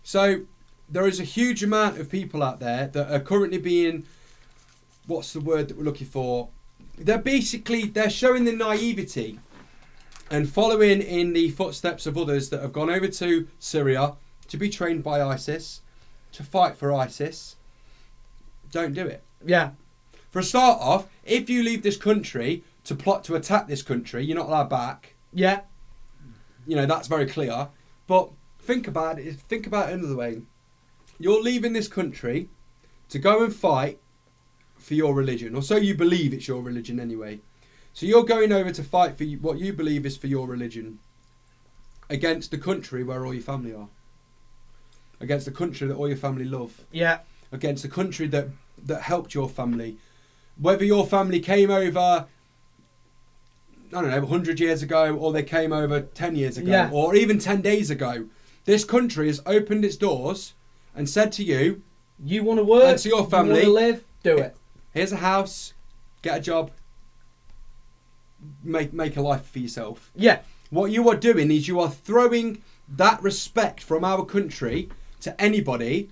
So there is a huge amount of people out there that are currently being... What's the word that we're looking for? They're showing the naivety and following in the footsteps of others that have gone over to Syria to be trained by ISIS, to fight for ISIS, don't do it. Yeah. For a start off, if you leave this country to plot to attack this country, you're not allowed back. Yeah. You know, that's very clear. But think about it another way. You're leaving this country to go and fight for your religion, or so you believe it's your religion anyway. So you're going over to fight for what you believe is for your religion against the country where all your family are. Against the country that all your family love. Yeah. Against the country that helped your family. Whether your family came over, I don't know, 100 years ago, or they came over 10 years ago, or even 10 days ago. This country has opened its doors and said to you, you want to work, and to your family, you want to live, do it. Here's a house, get a job, make a life for yourself. Yeah. What you are doing is you are throwing that respect from our country to anybody,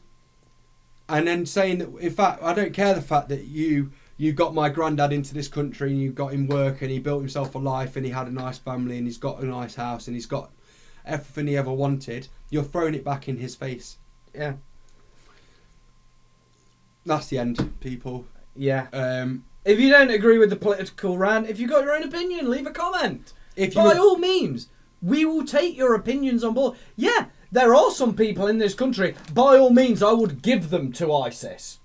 and then saying that, in fact, I don't care the fact that you got my granddad into this country and you got him work and he built himself a life and he had a nice family and he's got a nice house and he's got everything he ever wanted. You're throwing it back in his face. Yeah. That's the end, people. Yeah. If you don't agree with the political rant, if you've got your own opinion, leave a comment. By all means, we will take your opinions on board. Yeah, there are some people in this country, by all means, I would give them to ISIS.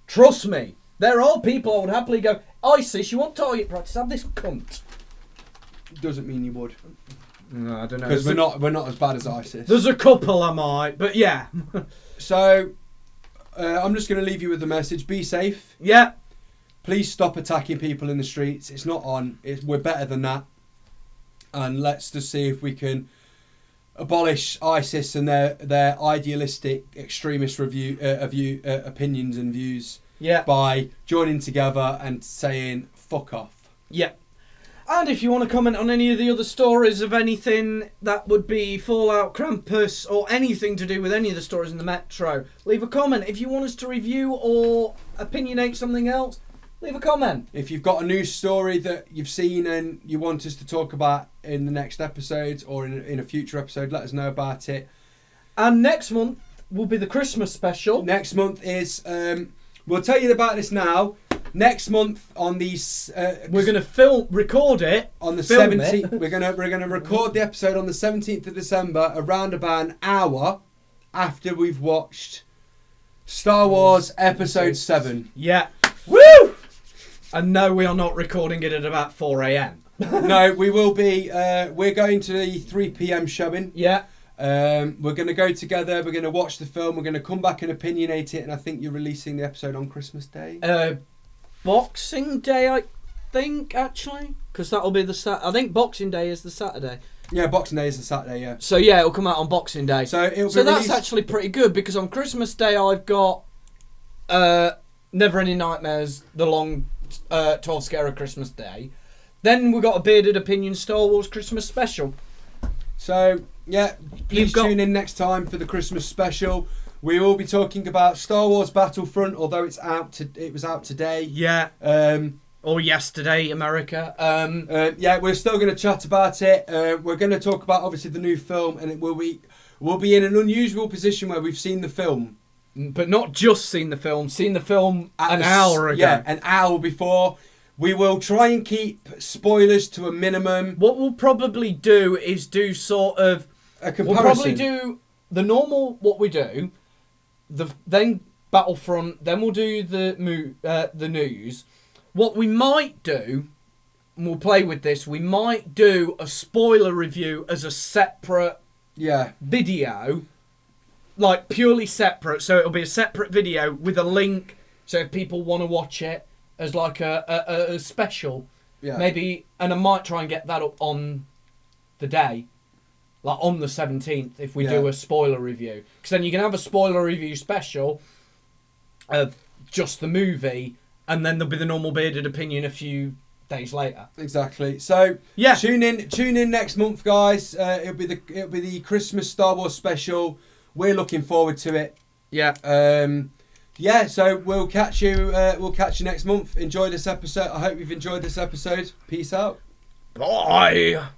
Trust me. There are people I would happily go, ISIS, you want target practice? Have this cunt. Doesn't mean you would. No, I don't know. Because we're not as bad as ISIS. There's a couple I might, but yeah. So, I'm just going to leave you with the message. Be safe. Yeah. Please stop attacking people in the streets. It's not on. We're better than that. And let's just see if we can abolish ISIS and their idealistic extremist opinions and views. Yeah. By joining together and saying fuck off. Yeah. And if you want to comment on any of the other stories of anything that would be Fallout, Krampus, or anything to do with any of the stories in the Metro, leave a comment. If you want us to review or opinionate something else, leave a comment. If you've got a news story that you've seen and you want us to talk about in the next episode or in a future episode, let us know about it. And next month will be the Christmas special. Next month is... we'll tell you about this now. Next month on these, we're going to record it on the 17th. We're going to record the episode on the 17th of December, around about an hour after we've watched Star Wars Episode 7. Yeah. Woo! And no, we are not recording it at about 4 a.m. No, we will be. We're going to the 3 p.m. showing. Yeah. We're going to go together. We're going to watch the film. We're going to come back and opinionate it. And I think you're releasing the episode on Christmas Day. Boxing Day, I think, actually, because that'll be I think Boxing Day is the Saturday. Yeah, Boxing Day is the Saturday. Yeah. So yeah, it'll come out on Boxing Day. So that's actually pretty good because on Christmas Day I've got Never Ending Nightmares, the long 12 Scare of Christmas Day. Then we've got a Bearded Opinion Star Wars Christmas special. So yeah, please tune in next time for the Christmas special. We will be talking about Star Wars Battlefront, although it was out today. Yeah. Or yesterday, America. Yeah, we're still going to chat about it. We're going to talk about obviously the new film, and we'll be in an unusual position where we've seen the film, but not just seen the film an hour ago. Yeah, an hour before. We will try and keep spoilers to a minimum. What we'll probably do is do sort of a comparison. We'll probably do the normal what we do. Then Battlefront, then we'll do the news. What we might do, and we'll play with this, we might do a spoiler review as a separate video, like purely separate. So it'll be a separate video with a link, so if people want to watch it as like a special, maybe, and I might try and get that up on the day. Like on the 17th, if we do a spoiler review. Because then you can have a spoiler review special of just the movie, and then there'll be the normal Bearded Opinion a few days later. Exactly. So tune in next month, guys. It'll be the Christmas Star Wars special. We're looking forward to it. Yeah. So we'll catch you next month. Enjoy this episode. I hope you've enjoyed this episode. Peace out. Bye.